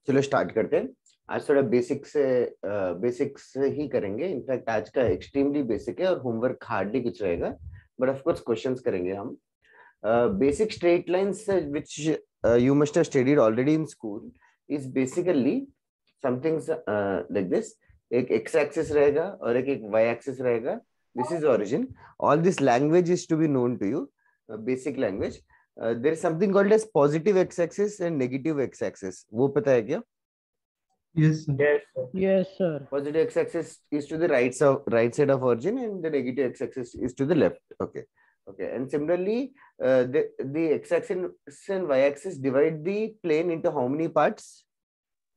चलो स्टार्ट करते हैं। आज थोड़ा बेसिक्स से ही करेंगे। इनफैक्ट आज का एक्सट्रीमली बेसिक है और होमवर्क हार्डली कुछ रहेगा, बट ऑफ कोर्स क्वेश्चंस करेंगे हम। Basic straight lines which you must have studied already in school is basically something like this. एक x axis रहेगा और एक y axis रहेगा. This is origin. All this language is to be known to you. Basic language. There is something called as positive x axis and negative x axis. वो पता है क्या? Yes, sir. Yes, sir. Yes, sir. Positive x axis is to the right side of origin, and the negative x axis is to the left. Okay. Okay. And similarly, the x axis and y axis divide the plane into how many parts?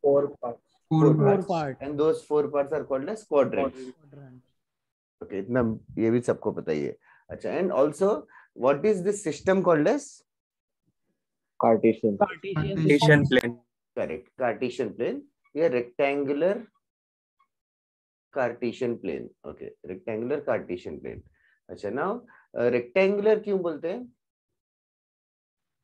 4 parts. Four Four parts. part. And those 4 parts are called as quadrants. Quadrant. Okay. इतना ये भी सबको पता ही है. अच्छा. And also, what is this system called as? Cartesian. Cartesian plane. Correct. Cartesian plane. Yeah, rectangular Cartesian plane. Okay. Rectangular Cartesian plane. अच्छा. Now, rectangular क्यों बोलते हैं?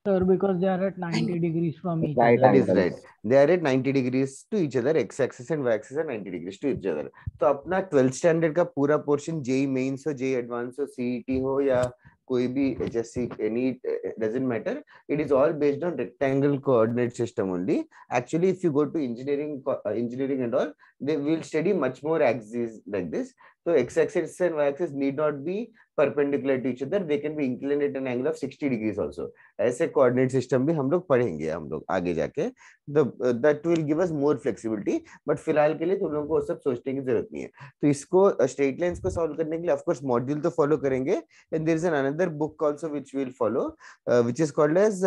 Sir, because they are at 90 degrees from each Right other. That is right. They are at 90 degrees to each other. X-axis and Y-axis are 90 degrees to each other. तो अपना 12th standard का पूरा portion JEE Mains हो, JEE Advanced हो, CET हो या कोई भी HSC, any doesn't matter. It is all based on rectangle coordinate system only. Actually, if you go to engineering and all, they will study much more axes like this. So X-axis and Y-axis need not be perpendicular to each other. They can be inclined at an angle of 60 degrees also. ऐसे coordinate system भी हम लोग पढ़ेंगे हम लोग आगे जाके, that will give us more flexibility, but फिलहाल के लिए तुम लोगों को सब सोचने की जरूरत नहीं है. तो इसको स्ट्रेट लाइंस को सॉल्व करने के लिए ऑफ कोर्स मॉड्यूल तो फॉलो करेंगे, and there is an another book also which we will follow, which is called as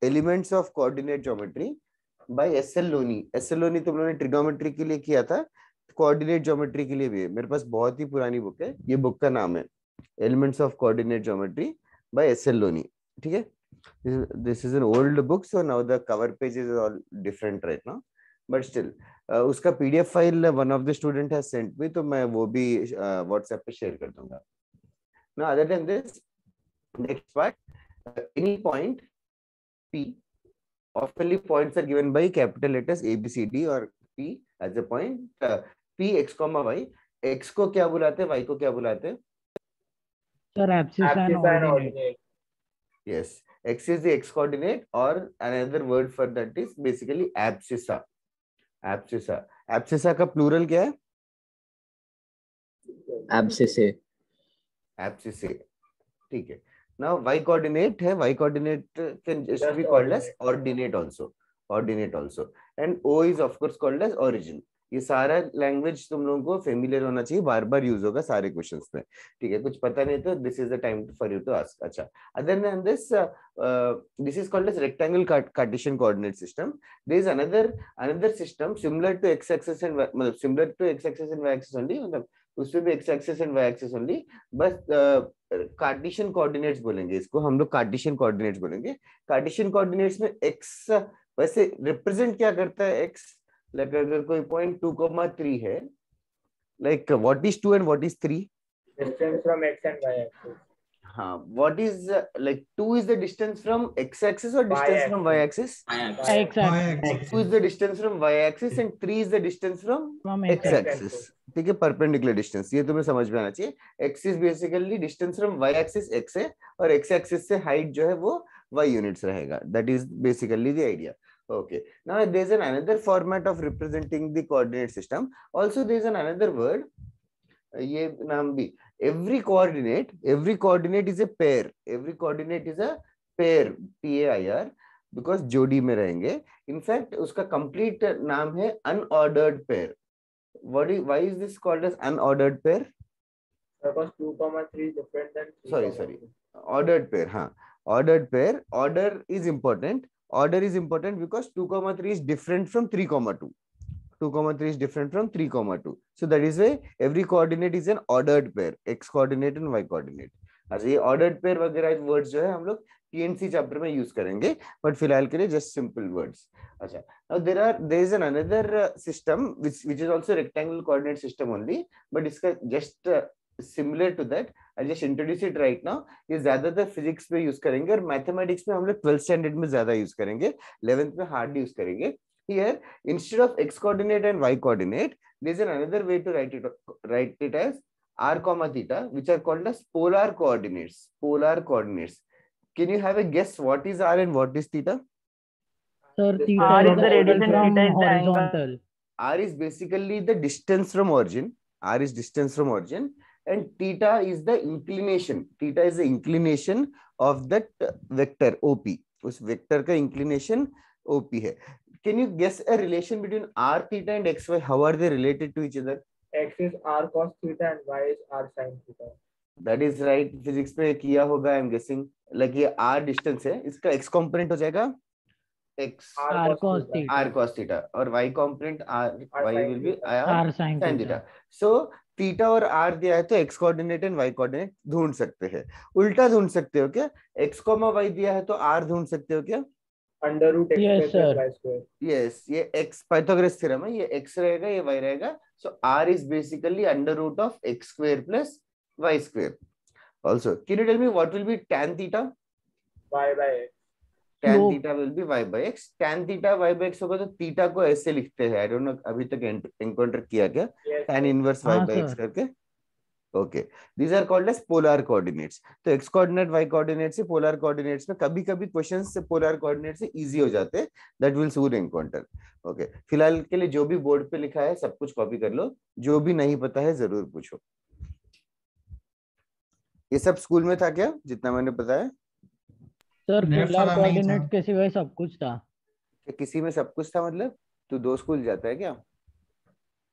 elements of coordinate geometry by S L Loney. S L Loney तुम लोगों ने trigonometry के लिए किया था, कोऑर्डिनेट ज्योमेट्री के लिए भी है. मेरे पास बहुत ही पुरानी बुक है, ये बुक का नाम है elements of coordinate geometry by S L Loney. ठीक है. This is an old book, so now the cover pages are all different right now, but still उसका PDF file one of the student has sent me, तो मैं वो भी WhatsApp पे share कर दूंगा. Now other than this, next part, any point P, oftenly points are given by capital letters A, B, C, D or P as a point. P x comma y, x को क्या बुलाते हैं, y को क्या बुलाते हैं? Sir, abscissa and ordinate. Yes, x is the x coordinate, or another word for that is basically abscissa. Abscissa. Abscissa का plural क्या है? Abscissa. Abscissa. ठीक है. Now y coordinate है. Y coordinate can just be called as ordinate also. Ordinate also. And O is of course called as origin. ये सारा language तुम लोगों को फेमिलियर होना चाहिए, बार बार यूज होगा सारे क्वेश्चंस में. ठीक है. कुछ पता नहीं तो this is the time for you to ask. अच्छा. Other than this is called as rectangle Cartesian coordinate system. There is another system similar to x axis and मतलब similar to x axis and y axis only, मतलब उसमें भी x axis and y axis only, बस Cartesian coordinates बोलेंगे इसको हम लोग. Cartesian coordinates बोलेंगे. कार्टेशियन कोऑर्डिनेट्स में एक्स वैसे रिप्रेजेंट क्या करता है? एक्स लाइक अगर कोई पॉइंट 2,3 है, like what is 2 and what is 3? Distance from x and y axis. हाँ, what is like 2 is the distance from x axis or distance from y axis? X-axis. 2 is the distance from y axis and 3 is the distance from From x axis. ठीक है. Perpendicular distance, ये तुम्हें समझ में आना चाहिए. x is basically distance from y axis x है, और x axis से हाइट जो है वो y यूनिट्स रहेगा. That is basically the idea. Okay. Now there is another format of representing the coordinate system. Also there is another word. ये नाम भी. Every coordinate is a pair. Every coordinate is a pair. PAIR. Because जोड़ी में रहेंगे. In fact उसका complete नाम है unordered pair. Why is this called as unordered pair? Because 2,3 is different than 3, Sorry. Ordered pair. हाँ. Ordered pair. Order is important. Order is important because 2,3 is different from 3,2. 2,3 is different from 3,2. So that is why every coordinate is an ordered pair. X coordinate and Y coordinate. अच्छा, ये ordered pair वगैरह words जो है हम लोग TNC chapter में use करेंगे, but फिलहाल के लिए जस्ट सिंपल वर्ड्स. अच्छा. Now there is another system which is also rectangle coordinate system only, but इसका just similar to that, I'll just introduce it right now. ये ज्यादातर फिजिक्स में यूज करेंगे और मैथमेटिक्स में हम लोग 12th स्टैंडर्ड में ज्यादा यूज करेंगे, 11th में हार्डली यूज करेंगे. Here, instead of x coordinate and y coordinate, there's another way to write it as r comma theta, which are called as polar coordinates. Polar coordinates. Can you have a guess what is r and what is theta? Sir, theta R is is the the radius angle and from theta is the angle. horizontal. R is basically the distance from origin. R is distance from origin, and theta is the inclination. Theta is the inclination of that vector OP. उस vector का inclination OP है. Can you guess a relation between r theta and xy? How are they related to each other? X is r cos theta and y is r sin theta. That is right. Physics में किया होगा. I'm guessing. Like ये r distance है. इसका x component हो जाएगा x R cos theta. r cos theta और y component r y will be R sin sin theta. theta. So theta और r दिया है तो x coordinate and y coordinate ढूंढ सकते हैं. उल्टा ढूंढ सकते हो क्या? x y दिया है तो r ढूंढ सकते हो क्या? Under root x Yes, square sir. plus y square. Yes, ये x पाइथागोरस थ्योरम है. ये x रहेगा, ये y रहेगा. So r is basically under root of x square plus y square. Also, can you tell me what will be tan theta? Y by x. tan Slope. theta will be y by x. tan theta y by x होगा तो theta को ऐसे लिखते हैं. I don't know अभी तक encounter किया क्या? Yes. tan inverse y हाँ, by x sir. करके. Okay, these are called as polar coordinates. तो x coordinate y coordinate से polar coordinates में कभी-कभी questions से polar coordinate से easy हो जाते हैं. That will soon encounter. Okay, फिलहाल के लिए जो भी बोर्ड पे लिखा है सब कुछ कॉपी कर लो. जो भी नहीं पता है जरूर पूछो. ये सब स्कूल में था क्या? जितना मैंने बताया. सर Next पोलर वाला नहीं कोऑर्डिनेट था. के सिवाय सब कुछ था. कि किसी में सब कुछ था मतलब तू 2 स्कूल जाता है क्या?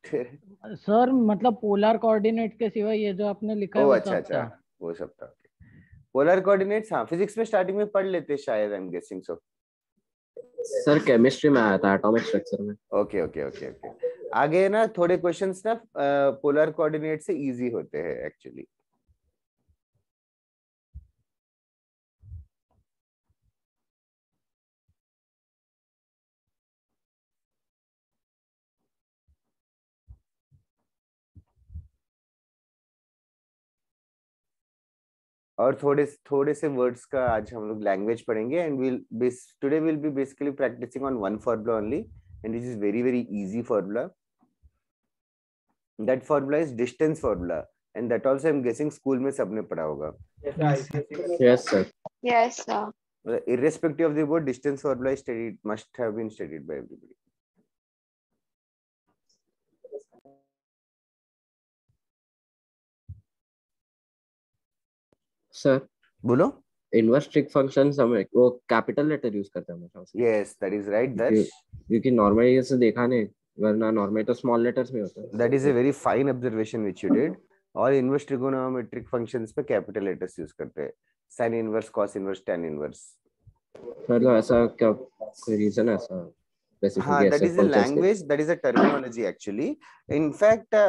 सर मतलब पोलर कोऑर्डिनेट के सिवाय ये जो आपने लिखा है ओ वो अच्छा सब अच्छा था. वो सब था. पोलर कोऑर्डिनेट्स हाँ फिजिक्स में स्टार्टिंग में पढ़ लेते शायद. आई एम गेसिंग सो. सर केमिस्ट्री में आया था एटॉमिक स्ट्रक्चर में. Okay okay okay okay. आगे ना थोड़े क्वेश्चंस ना पोलर कोऑर्डिनेट से इजी होते हैं एक्चुअली. और थोड़े से वर्ड्स का आज हम लोग लैंग्वेज पढ़ेंगे and today will be basically practicing on one formula only and this is very very easy formula. That formula is distance formula and that also I am guessing school में सबने पढ़ा होगा. Yes sir. Yes, sir. Irrespective of the board, distance formula is studied, must have been studied by everybody. Sir बोलो. Inverse trick function हमें वो capital letter use करते हैं हमेशा. Yes, that is right. That's क्योंकि नॉर्मली ऐसे देखा नहीं, वरना नॉर्मली तो स्मॉल लेटर्स में होता है. that is a very fine observation which you did. और इनवर्स ट्रिगोनोमेट्रिक फंक्शंस पे कैपिटल लेटर्स यूज करते हैं. sin inverse, cos inverse, tan inverse. मतलब ऐसा क्या कोई रीजन है ऐसा? हाँ, that is a language, that is a terminology actually. In fact,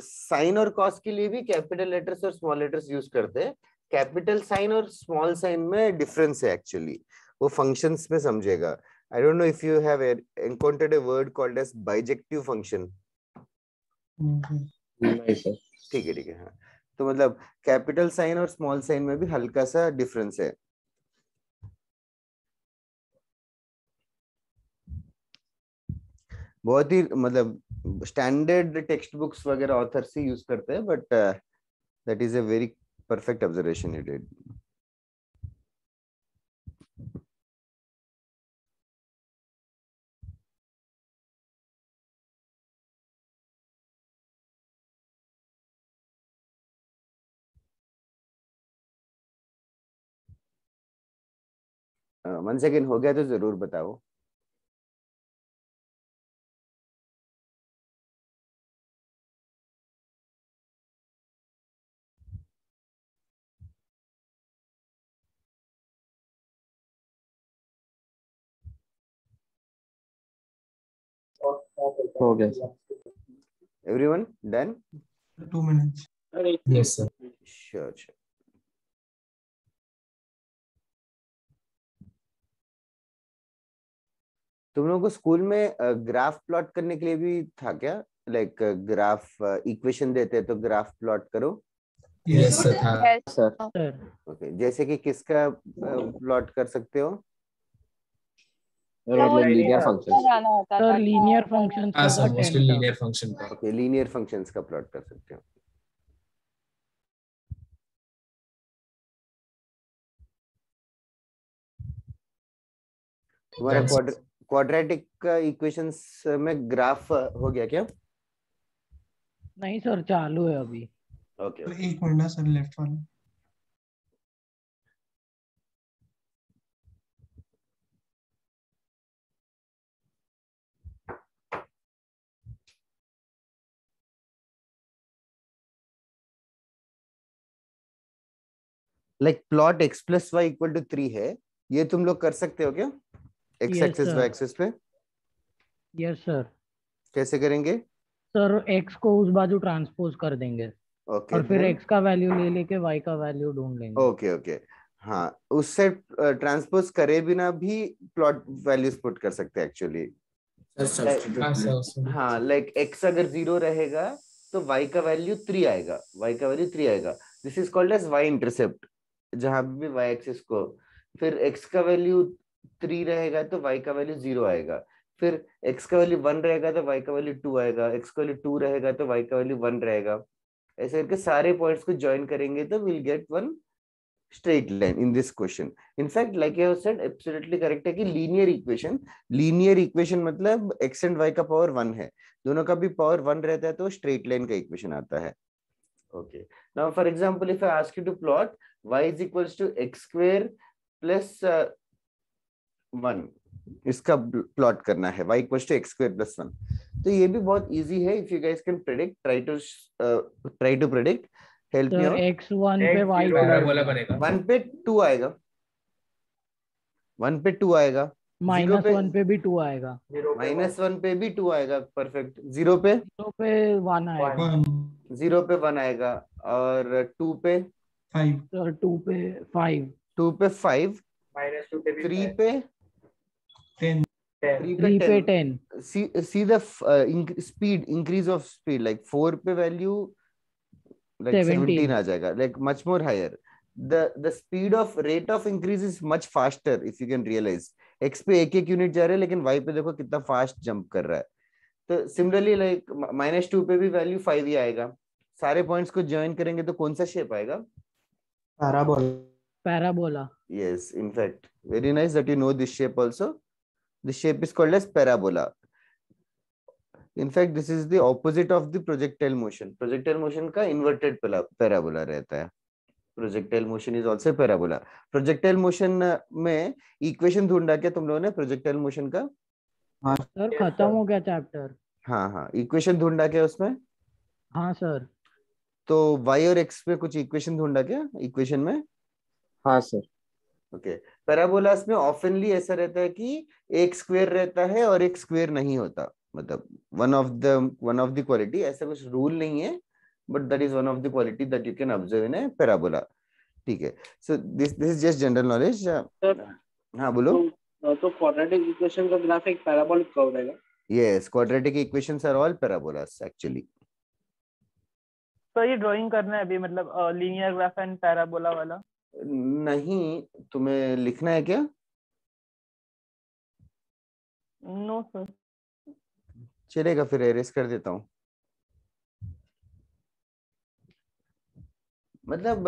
sin और cos के लिए भी कैपिटल लेटर्स और स्मॉल लेटर्स यूज करते हैं. कैपिटल साइन और स्मॉल साइन में डिफरेंस है एक्चुअली. वो फंक्शंस में समझेगा. I don't know if you have encountered a word called as bijective function. नहीं सर. ठीक है. हाँ, तो मतलब कैपिटल साइन और स्मॉल साइन में भी हल्का सा डिफरेंस है. बहुत ही मतलब स्टैंडर्ड टेक्स्ट बुक्स वगैरह ऑथर से यूज करते हैं but that is a very perfect observation you did. One second हो गया तो जरूर बताओ. हो गया sir. Everyone done? 2 minutes. Yes sir. Sure. तुम लोगों को स्कूल में ग्राफ प्लॉट करने के लिए भी था क्या? लाइक ग्राफ इक्वेशन देते हैं तो ग्राफ प्लॉट करो. Yes, sir. Yes. Sir okay, जैसे कि किसका प्लॉट कर सकते हो? और मतलब लीनियर फंक्शन। जाना होता था सर लीनियर फंक्शंस हाँ का सर, था मोस्टली 10 लीनियर फंक्शन का। ओके, लीनियर फंक्शंस का प्लॉट कर सकते हो। तुम्हारा क्वाड्रेटिक इक्वेशंस में ग्राफ हो गया क्या? नहीं सर, चालू है अभी। ओके सर एक मिनट ना सर, लेफ्ट वाला। Like plot x plus y equal to 3 है, ये तुम लोग कर सकते हो क्या x Yes, axis sir. y axis पे? Yes sir. कैसे करेंगे? सर x को उस बाजू ट्रांसपोज कर देंगे ओके और फिर देन x का वैल्यू ले लेके y का वैल्यू ढूंढ लेंगे। ओके ओके, हाँ उससे ट्रांसपोज करे बिना भी प्लॉट वैल्यूज पुट कर सकते हैं एक्चुअली। हाँ सर, उसमें हाँ लाइक x अगर 0 रहेगा तो y का वैल्यू 3 आएगा, y का वैल्यू 3 आएगा। This is called as y intercept, जहां भी y एक्सिस को, फिर x का वैल्यू 3 रहेगा तो y का वैल्यू 0 आएगा, फिर x का वैल्यू 1 रहेगा तो y का वैल्यू 2 आएगा, x का वैल्यू 2 रहेगा तो y का वैल्यू 1 रहेगा। ऐसे करके सारे पॉइंट्स को ज्वाइन करेंगे तो will get one straight line in this question. In fact, like I have said, absolutely correct है कि linear equation मतलब x and y का पावर 1 है, दोनों का भी पावर 1 रहता है तो straight line का इक्वेशन आता है। Okay. Now, for example, if I ask you to plot y is equals to x square plus 1, इसका प्लॉट करना है y equals to x square plus 1, तो ये भी बहुत इजी है। If you guys can predict, try to predict. Help me sir out. x1 पे y parabola बनेगा। 1 पे 2 आएगा, 1 पे 2 आएगा, माइनस 1 पे भी 2 आएगा, -1 पे भी 2 आएगा, परफेक्ट। 0 पे 0 पे 1 आएगा, 0 पे 1 आएगा, और 2 पे 5, सर 2 पे 5, 2 पे 5, -2 पे भी 3 पे 10, 3 पे 10, see the speed, increase of speed, like 4 पे वैल्यू like 17 आ जाएगा, like much more higher. The speed of rate of increase is much faster if you can realize. x पे एक यूनिट जा रहे हैं लेकिन y पे देखो कितना फास्ट जंप कर रहा है। तो सिमिलरली लाइक -2 पे भी वैल्यू 5 ही आएगा। सारे पॉइंट्स को ज्वाइन करेंगे तो कौन सा शेप आएगा? Parabola. Yes, in fact, very nice that you know this shape also. This shape is called as parabola. In fact, this is the opposite of the projectile motion. Projectile motion का inverted parabola रहता है. Projectile motion is also parabola. Projectile motion में equation ढूंढा क्या तुम लोगों ने projectile motion का? सर खत्म हो गया चैप्टर। हाँ हाँ, equation ढूंढा क्या उसमें? हाँ सर। तो y और x पे कुछ equation ढूंढा क्या equation में? हाँ सर। ओके, पैराबोलास में ऑफनली ऐसा रहता है कि एक स्क्वायर रहता है और एक स्क्वायर नहीं होता, मतलब वन ऑफ द क्वालिटी, ऐसा कुछ रूल नहीं है, but that is one of the quality that you can observe in a parabola. ठीक है, so this is just general knowledge. हाँ बोलो। तो क्वाड्रेटिक इक्वेशन का ग्राफ एक पैराबोलिक कर्व रहेगा। Yes, quadratic equations are all parabolas actually. तो ये ड्राइंग करना है अभी, मतलब लीनियर ग्राफ एंड पैराबोला वाला? नहीं, तुम्हें लिखना है क्या? No sir. चलेगा, फिर एरेस कर देता हूँ। मतलब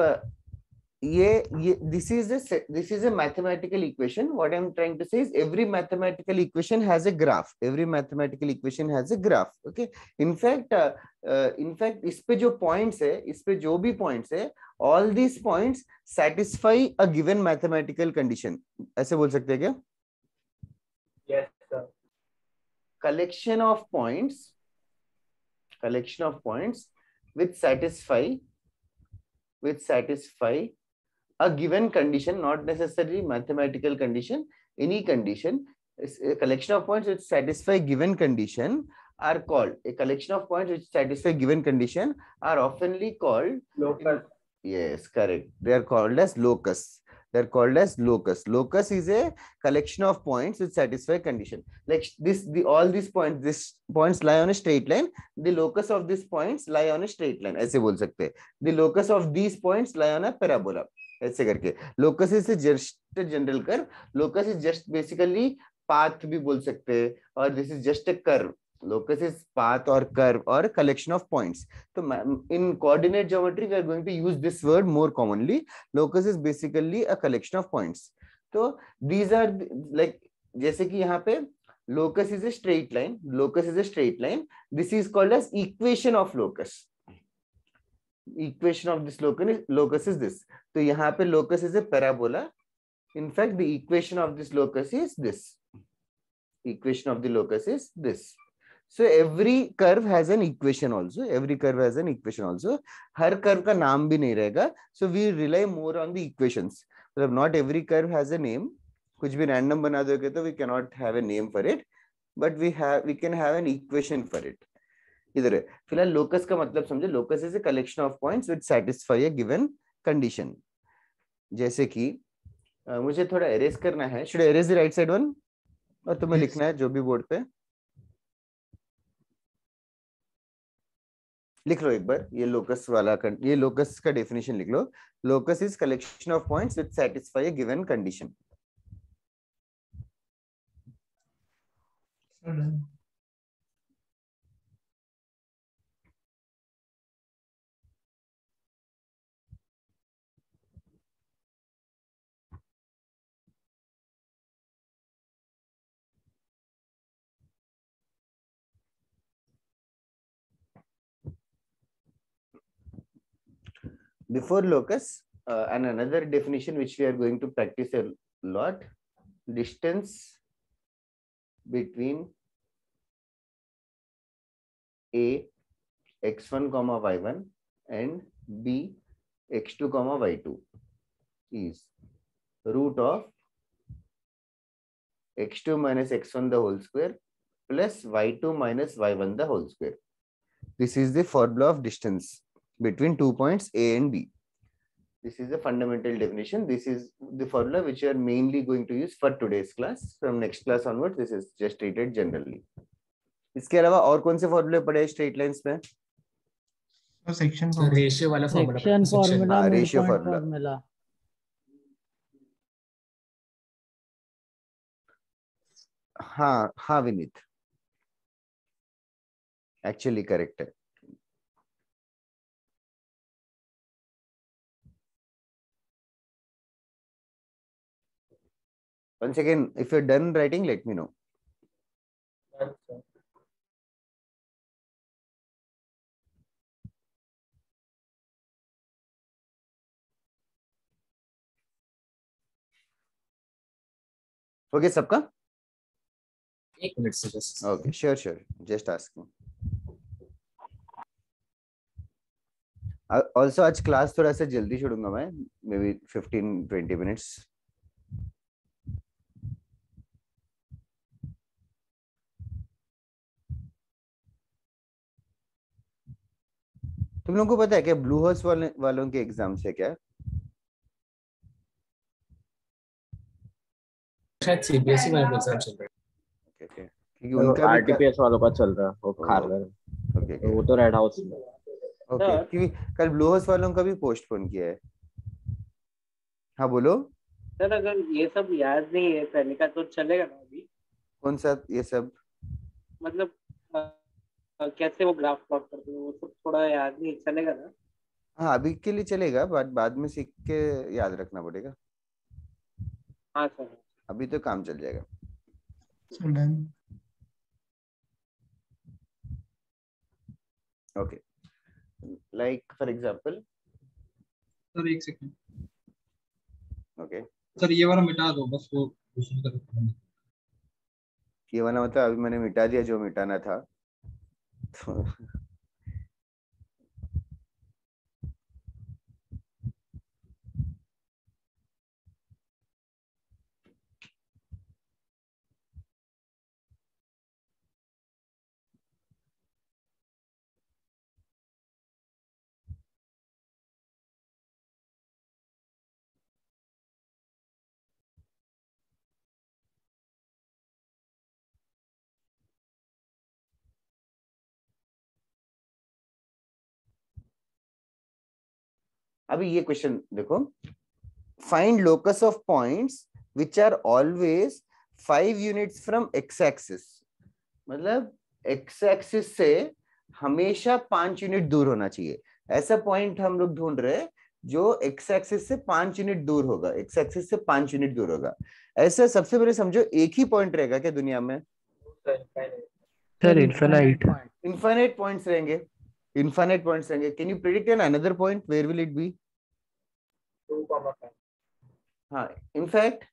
ये this is a mathematical equation. What I'm trying to say is every mathematical equation has a graph. Every mathematical equation has a graph. Okay. In fact इस पे जो points है, इस पे जो भी points है, all these points satisfy a given mathematical condition. ऐसे बोल सकते हैं क्या? Yes sir. Collection of points which satisfy a given condition, not necessarily mathematical condition, any condition, a collection of points which satisfy given condition are called, a collection of points which satisfy given condition are oftenly called Locus. Yes, correct. They are called as locus. They are called as locus. Locus is a collection of points which satisfy condition. Like all these points lie on a straight line. The locus of these points lie on a straight line. ऐसे बोल सकते हैं. The locus of these points lie on a parabola. ऐसे करके. Locus is just a general curve. Locus is just basically path भी बोल सकते हैं, और this is just a curve. Locus is path or curve or a collection of points. So in coordinate geometry we are going to use this word more commonly. Locus is basically a collection of points. So these are like, जैसे कि यहाँ पे locus is a straight line. Locus is a straight line. This is called as equation of locus. Equation of this locus is this. तो यहाँ पे locus is a parabola. In fact, the equation of this locus is this. Equation of the locus is this. So every curve has an equation also. Every curve has an equation also. Her curve का नाम भी नहीं रहेगा. So we rely more on the equations. मतलब not every curve has a name. कुछ भी random बना दोगे तो we cannot have a name for it. But we can have an equation for it. इधर है. फिलहाल locus का मतलब समझे. Locus is a collection of points which satisfy a given condition. जैसे कि मुझे थोड़ा erase करना है. Should I erase the right side one? और तुम्हें लिखना है जो भी बोर्ड पे. लिख लो एक बार ये लोकस वाला, ये लोकस का डेफिनेशन लिख लो. Locus is collection of points which satisfy a given condition. Before locus, and another definition which we are going to practice a lot, distance between A x1 comma y1 and B x2 comma y2 is root of x2 minus x1 the whole square plus y2 minus y1 the whole square. This is the formula of distance between 2 points A and B. This is the fundamental definition. This is the formula which you are mainly going to use for today's class. From next class onwards, this is just treated generally. इसके अलावा और कौन से फॉर्मूले पढ़े straight lines में? Section ratio वाला formula. Section formula, mid ratio point formula. Formula. हाँ हाँ विनीत, एक्चुअली करेक्ट है. Once again, if you're done writing, let me know. Okay, सबका? एक मिनट से बस. Okay, sure. Just asking. Also, आज क्लास थोड़ा सा जल्दी छोड़ूंगा मैं, maybe 15-20 minutes. तुम लोगों को पता है क्या ब्लू हाउस वालों के एग्जाम से क्या? शायद सीबीएसई वाला एग्जाम चल रहा है. Okay. क्योंकि उनका भी आरटीपीएस वालों का चल रहा है वो खारघर. Okay. वो तो रेड हाउस में. ओके, क्योंकि कल ब्लू हाउस वालों का भी पोस्टपोन किया है. हाँ बोलो सर. अगर ये सब याद नहीं है पहले का तो चलेगा ना अभी? कौन सा ये सब? मतलब कैसे वो ग्राफ प्लॉट करते हैं वो सब थोड़ा याद नहीं, चलेगा ना? हाँ अभी के लिए चलेगा, बाद में सीख के याद रखना पड़ेगा. हाँ सर. अभी तो काम चल जाएगा. Okay, like for example. Sir एक सेकंड. ओके सर ये वाला मिटा दो बस, वो दूसरी तरफ. ये वाला मतलब अभी मैंने मिटा दिया जो मिटाना था. तो अभी ये क्वेश्चन देखो, find locus of points which are always 5 units from x axis, मतलब एक्स एक्सिस से हमेशा 5 यूनिट दूर होना चाहिए। ऐसा पॉइंट हम लोग ढूंढ रहे हैं जो एक्स एक्सिस से 5 यूनिट दूर होगा, एक्स एक्सिस से 5 यूनिट दूर होगा। ऐसा सबसे पहले समझो एक ही पॉइंट रहेगा क्या दुनिया में? Sir, infinite. इनफाइनाइट पॉइंट्स रहेंगे, इनफाइनाइट पॉइंट्स रहेंगे। Can you predict an another point, where will it be? 2,5. हाँ, in fact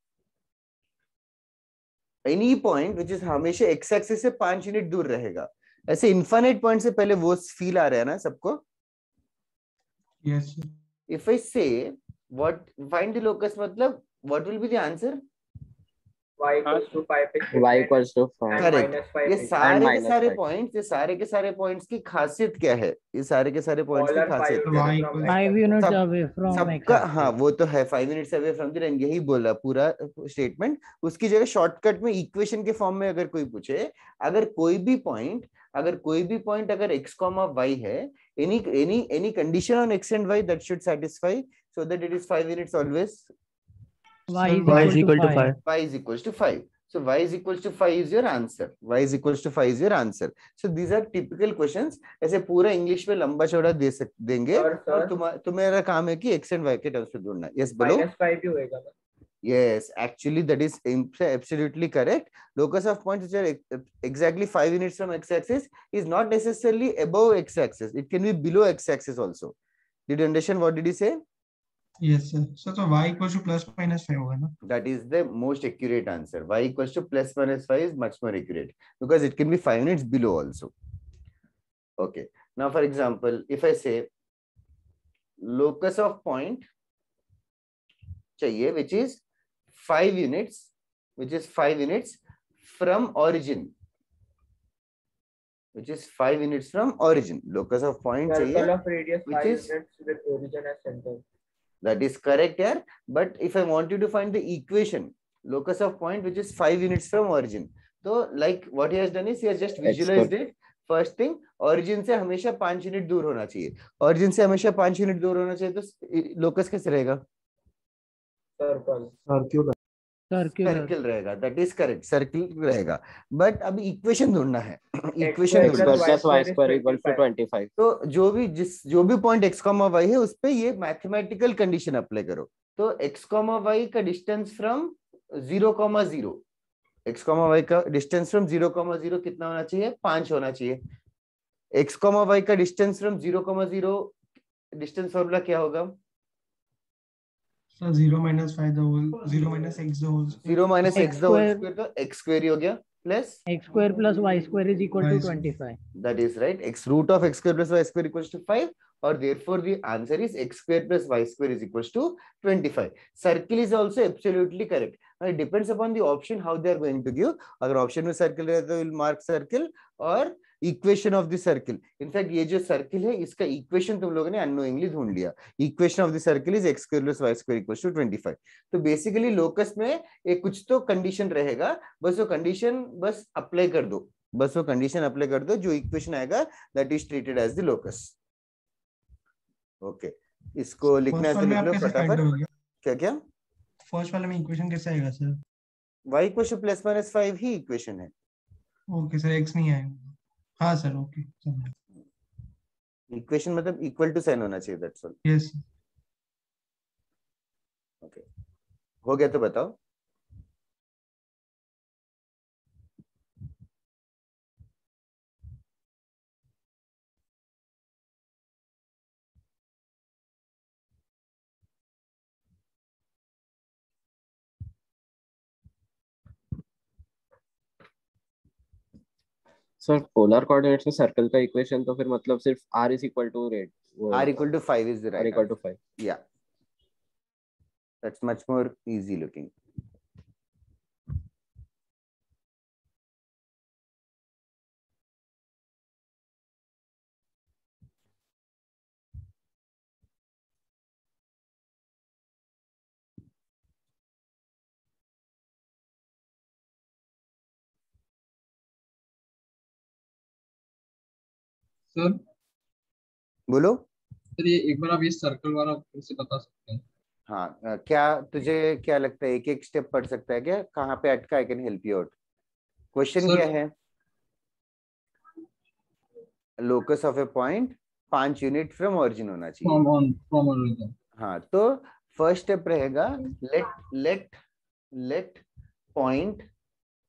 any point which is always x axis से 5 यूनिट दूर रहेगा। ऐसे इनफाइनाइट पॉइंट से पहले वो फील आ रहा है ना सबको? Yes, sir. If I say what find the locus, मतलब what will be the answer? Y equals to 5 is Y different equals to 5 and Correct. minus 5 ये is सारे के minus सारे 5. पॉइंट्स, ये सारे के सारे पॉइंट्स की खासियत क्या है? ये सारे के सारे पॉइंट्स की all are 5 खासियत क्या है? Y units from equals- X 5 axis. units सब- away from X सबका, axis. हाँ वो तो है, 5 minutes away from the range, यही बोला पूरा स्टेटमेंट। उसकी जगह शॉर्टकट में इक्वेशन के फॉर्म में अगर कोई पूछे, अगर कोई भी पॉइंट अगर x, y है, any condition on x and y that should satisfy so that it is 5 units always. Y Sir, is Y equal to 5. Y is equals to 5. So y is equals to 5 is your answer. Y is equals to 5 is your answer. So these are typical questions. ऐसे पूरा English में लंबा चौड़ा देंगे Sir, और sir. तुम्हारा काम है कि x and y के टर्म्स में ढूंढना। यस बोलो। -5 भी होएगा ना? Yes, actually that is absolutely correct. Locus of points which are exactly 5 units from x-axis is not necessarily above x-axis. It can be below x-axis also. Did you understand what did he say? Yes, sir. So Y equals to plus minus 5 होगा ना? That is the most accurate answer. Y equals to plus minus 5 is much more accurate because it can be 5 units below also. Okay. Now, for example, if I say locus of point चाहिए which is 5 units from origin, locus of point Circle चाहिए of radius which 5 is- units with origin as center. that is correct here. But if I want you to find the equation, locus of point which is 5 units from origin, so like what he has done is he has just visualized it. First thing, origin से हमेशा 5 unit दूर होना चाहिए, origin से हमेशा 5 unit दूर होना चाहिए, तो लोकस कैसे रहेगा? Circle. सर्किल रहेगा। दैट इज करेक्ट, सर्किल रहेगा। बट अभी इक्वेशन ढूंढना है। इक्वेशन square X ढूंढना square है। plus Y square equals to 25. तो जो भी पॉइंट x, y है उस पे ये मैथमेटिकल कंडीशन अप्लाई करो। तो x, y का डिस्टेंस फ्रॉम 0,0, x, y का डिस्टेंस फ्रॉम 0,0 कितना होना चाहिए? 5 होना चाहिए। x, y का डिस्टेंस फ्रॉम 0,0, डिस्टेंस फॉर्मूला क्या होगा? So 0 minus 5 the whole 0 minus x the whole square. 0 minus x X the whole square. square, तो x square ही हो गया plus X square plus Y square is equal to Y square. 25. that is right, x root of x square plus y square equals to 5, or therefore the answer is x square plus y square is equals to 25. Circle is also absolutely correct. Now it depends upon the option how they are going to give. अगर option में circle रहता है तो we'll mark circle और equation of the circle. In fact ये जो circle है इसका इक्वेशन तुम लोगों ने अननोइंगली ढूंढ लिया। Equation of the circle is x square plus y square equals to 25. तो बेसिकली लोकस में एक कुछ तो कंडीशन रहेगा, बस वो कंडीशन बस अप्लाई कर दो, बस वो कंडीशन अप्लाई कर दो, जो इक्वेशन आएगा that is treated as the locus. Okay, इसको लिखना है तो लिख लो फटाफट। क्या क्या? फर्स्ट वाले में इक्वेशन कैसे आएगा sir? y equal two plus minus 5 ही इक्वेशन है। ओके सर, x नहीं आएगा। हाँ सर, ओके समझा। इक्वेशन मतलब इक्वल टू साइन होना चाहिए, दैट्स ऑल। यस ओके, हो गया तो बताओ। सर पोलर कोऑर्डिनेट्स में सर्कल का इक्वेशन तो फिर मतलब सिर्फ r is equal to red, r equal to 5 is the r right equal to answer. 5. Yeah, that's much more easy looking. Sir बोलो। सर ये एक बार आप ये सर्कल वाला फिर से बता सकते हैं? हाँ क्या तुझे क्या लगता है, एक एक स्टेप पढ़ सकता है क्या, कहाँ पे अटका, I can help you out. Question sir क्या है, locus of a point 5 unit from origin होना चाहिए। From origin. हाँ तो फर्स्ट स्टेप रहेगा, let let let point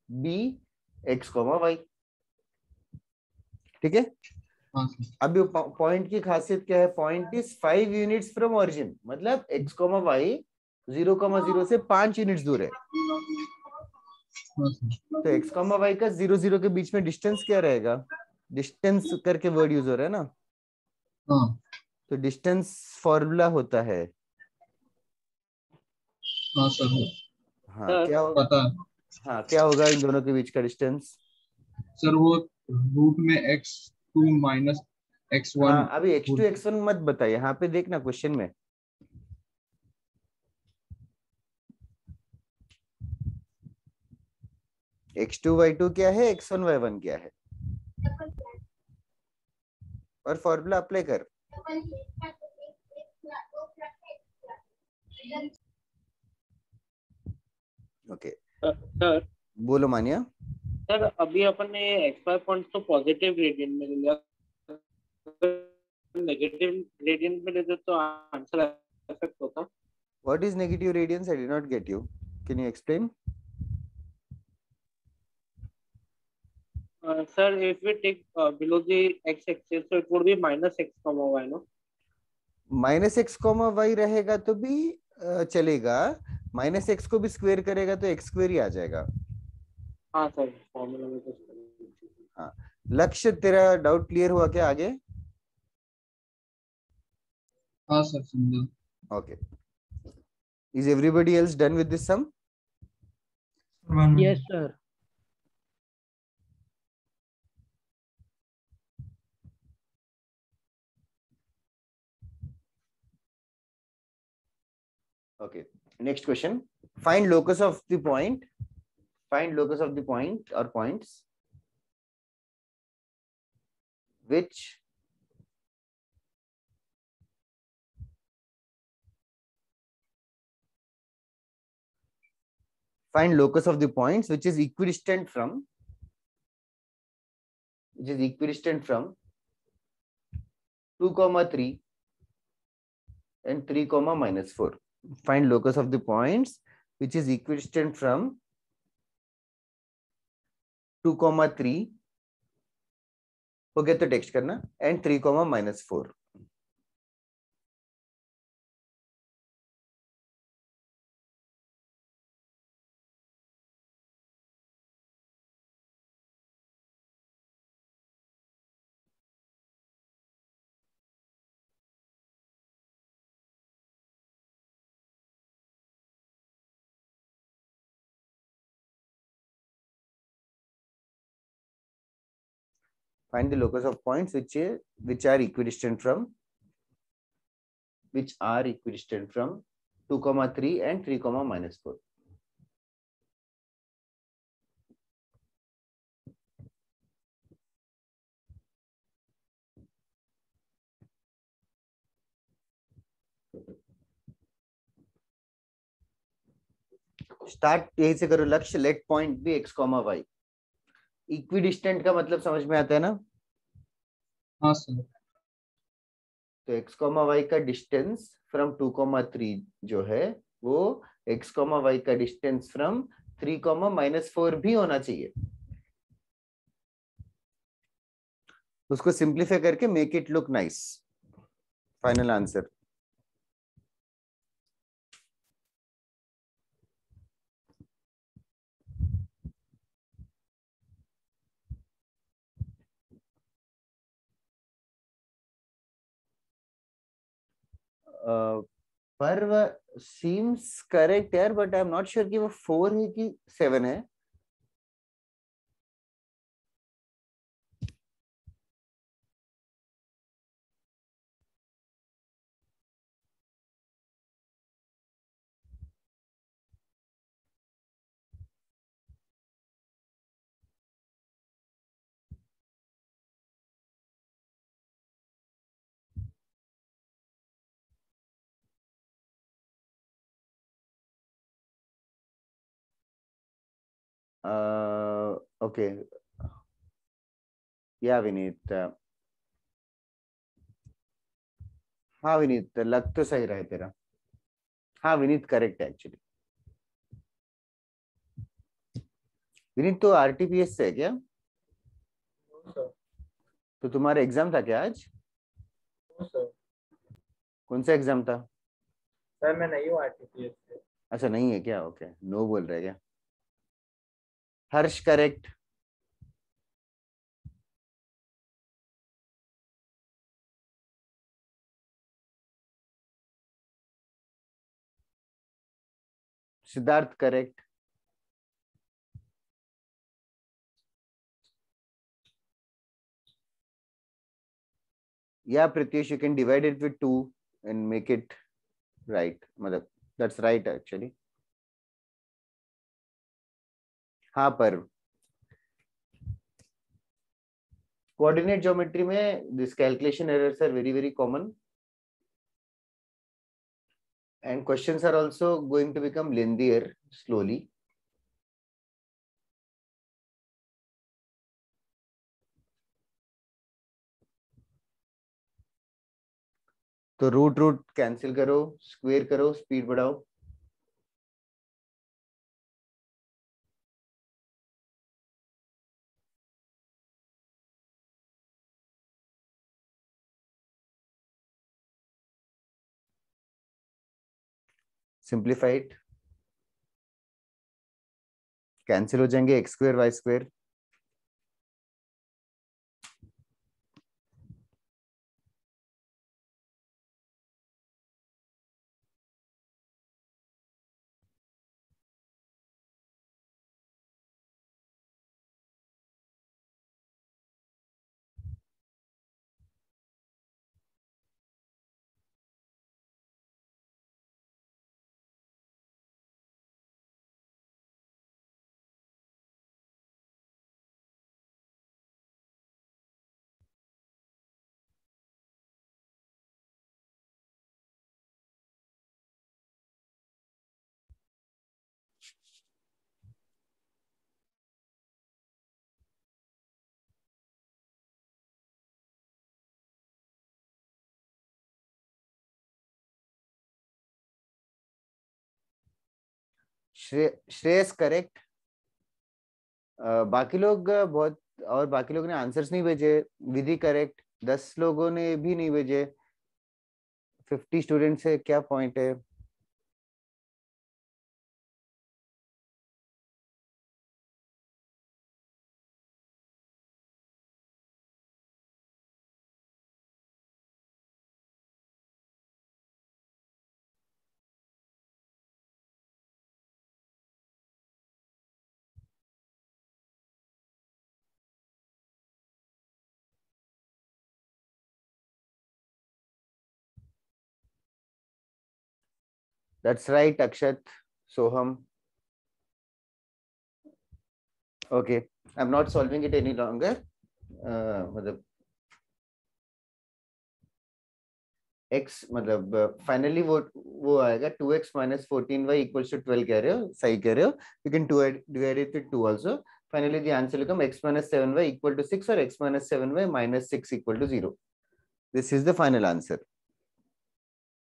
B X comma Y. ठीक है, हाँ सर। अभी पॉइंट की खासियत क्या है, point is 5 units from origin, मतलब एक्स कॉमा वाई 0,0 से 5 यूनिट्स दूर है। हाँ सर। तो एक्स कॉमा वाई का 0,0 के बीच में डिस्टेंस क्या रहेगा, डिस्टेंस करके वर्ड यूज हो रहा है ना, हाँ तो डिस्टेंस फॉर्मूला होता है, हाँ सर, हाँ सर क्या हो, पता है हाँ क्या होगा इन दोनों के बीच का डिस्टेंस। सर। वो रूट में x2 माइनस x1। हाँ अभी x2 x1 मत बताइए, यहाँ पे देखना क्वेश्चन में, x2 y2 क्या है, x1 y1 क्या है, और फॉर्मूला अप्लाई कर। ओके सर बोलो मानिया। सर अभी अपन ने एक्स वाई पॉइंट तो पॉजिटिव ग्रेडियंट में लिया, नेगेटिव ग्रेडियंट में लेते तो आंसर इफेक्ट होता। What is negative radians, I did not get you, can you explain. Sir, if we take below the x-axis, so it would be minus x comma y, no? Minus X comma Y रहेगा तो भी चलेगा, minus x को भी square करेगा तो x square ही आ जाएगा। हाँ सर, फॉर्मूला में कुछ हाँ लक्ष्य, तेरा डाउट क्लियर हुआ क्या आगे। हाँ सर, समझा। Okay, is everybody else done with this sum. Yes, sir. Okay, next question, find locus of the point, find locus of the point or points which find locus of the points which is equidistant from, which is equidistant from 2 comma 3 and 3 comma minus 4. Find locus of the points which is equidistant from 2 comma 3, हो गया तो text करना, and 3 comma minus 4. Find the locus of points which are equidistant from, which are equidistant from 2 comma 3 and 3 comma minus 4. Start यही से करो, Lakshya let point B X comma Y. Equidistant का मतलब समझ में आता है ना, हाँ सर। तो एक्स कॉमा वाई का डिस्टेंस फ्रॉम 2 कॉमा 3 जो है वो एक्स कॉमा वाई का डिस्टेंस फ्रॉम 3 कॉमा माइनस 4 भी होना चाहिए। उसको सिंप्लीफाई करके make it look nice. Final answer, पर सीम्स करेक्ट यार, but I am not sure कि वो 4 है कि 7 है। ओके या विनीत, हाँ विनीत लग तो सही रहा है तेरा। हाँ विनीत करेक्ट है एक्चुअली। विनीत तो आरटीपीएस से है क्या? No, sir. तो तुम्हारा एग्जाम था क्या आज? No, sir. कौन सा एग्जाम था? सर मैं नहीं हूँ आरटीपीएस से। अच्छा नहीं है क्या? ओके नो बोल रहे क्या? Harsh correct. Siddharth correct. Yeah, Pritesh, you can divide it with 2 and make it right. मतलब that's right actually. हाँ पर coordinate geometry में this calculation errors are very common and questions are also going to become lengthier slowly. तो root cancel करो, square करो, speed बढ़ाओ। Simplified cancel हो जाएंगे X square Y square. Shreyas correct. बाकी लोग बहुत, और बाकी लोगों ने आंसर्स नहीं भेजे। विधि करेक्ट, 10 लोगों ने भी नहीं भेजे। 50 स्टूडेंट्स है, क्या पॉइंट है? That's right, Akshat, Soham. Okay, I'm not solving it any longer. मतलब x मतलब फाइनली वो आएगा 2x minus 14y equals to 12 कह रहे हो, सही कह रहे हो। You can divide it with 2 also. Finally the answer will come x minus 7y equal to 6 or x minus 7y minus 6 equal to 0. This is the final answer.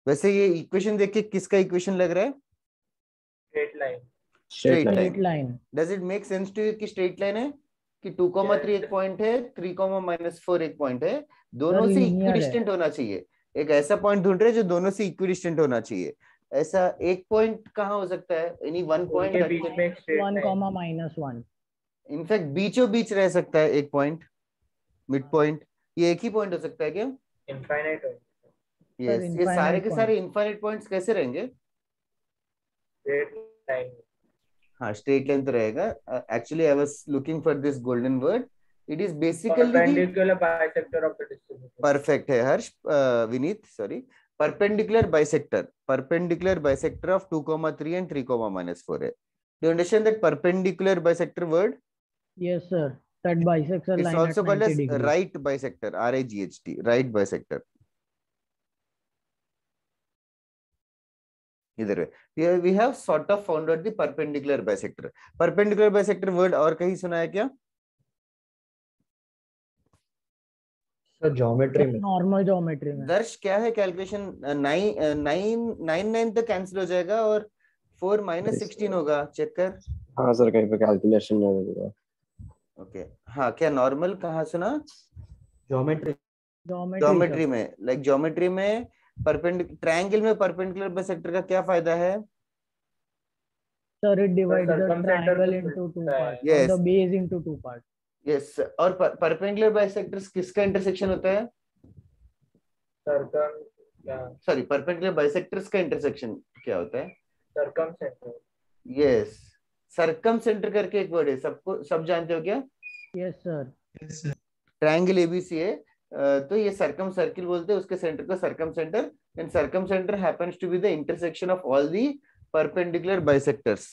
वैसे ये equation देख के किसका इक्वेशन लग रहा है? Straight line. Straight Straight line. line. Does it make sense to you कि straight line है कि 2,3 एक पॉइंट है, 3,-4 एक पॉइंट है, दोनों से linear है। इक्विडिस्टेंट होना चाहिए। एक ऐसा पॉइंट ढूंढ रहे हैं जो दोनों से इक्विडिस्टेंट होना चाहिए। ऐसा एक पॉइंट कहाँ हो सकता है? एनी वन पॉइंट उनके बीच में एक स्ट्रेट 1, लाइन। -1. इनफैक्ट बीचों बीच रह सकता है एक पॉइंट, मिड पॉइंट। ये एक ही पॉइंट हो सकता है क्या? इनफाइनाइट हो। यस, ये सारे के सारे इनफाइनाइट पॉइंट्स कैसे रहेंगे? Straight line. हाँ स्ट्रेट लाइन तो रहेगा। Actually I was looking for this golden word. It is basically perpendicular bisector of the distribution. Perfect है Harsh, Vineet sorry, perpendicular bisector of 2,3 and 3,-4 है। Do you understand that perpendicular bisector word? Yes, sir. That bisects a It's line also at called 90 as degrees. right bisector, RIGHT, right bisector. इधर है, we have sort of found out the perpendicular bisector. Perpendicular bisector word और कहीं सुना है क्या? Sir geometry में। Normal geometry में। दर्श क्या है कैलकुलेशन? 9 तक कैंसिल हो जाएगा और 4 - 16 होगा, चेक कर। हाँ सर, कहीं पे कैलकुलेशन नहीं होगा। ओके हाँ, क्या नॉर्मल कहाँ सुना? ज्योमेट्री। ज्योमेट्री में, लाइक ज्योमेट्री में ट्रायंगल में परपेंडिकुलर बाइसेक्टर का क्या फायदा है? Sir, it divides the circumcenter triangle to into two split parts, है। or the Yes. base into two parts. Yes, और परपेंडिकुलर बाइसेक्टर्स किसका इंटरसेक्शन होता है? सॉरी, परपेंडिकुलर बाइसेक्टर्स का इंटरसेक्शन क्या होता है? सर्कमसेंटर। यस, सर्कमसेंटर करके एक वर्ड है, सबको सब जानते हो क्या? Yes, sir. ट्रायंगल एबीसी है, तो ये सर्कम सर्किल बोलते हैं उसके सेंटर को circumcentre, and circumcentre happens to be the intersection of all the perpendicular bisectors.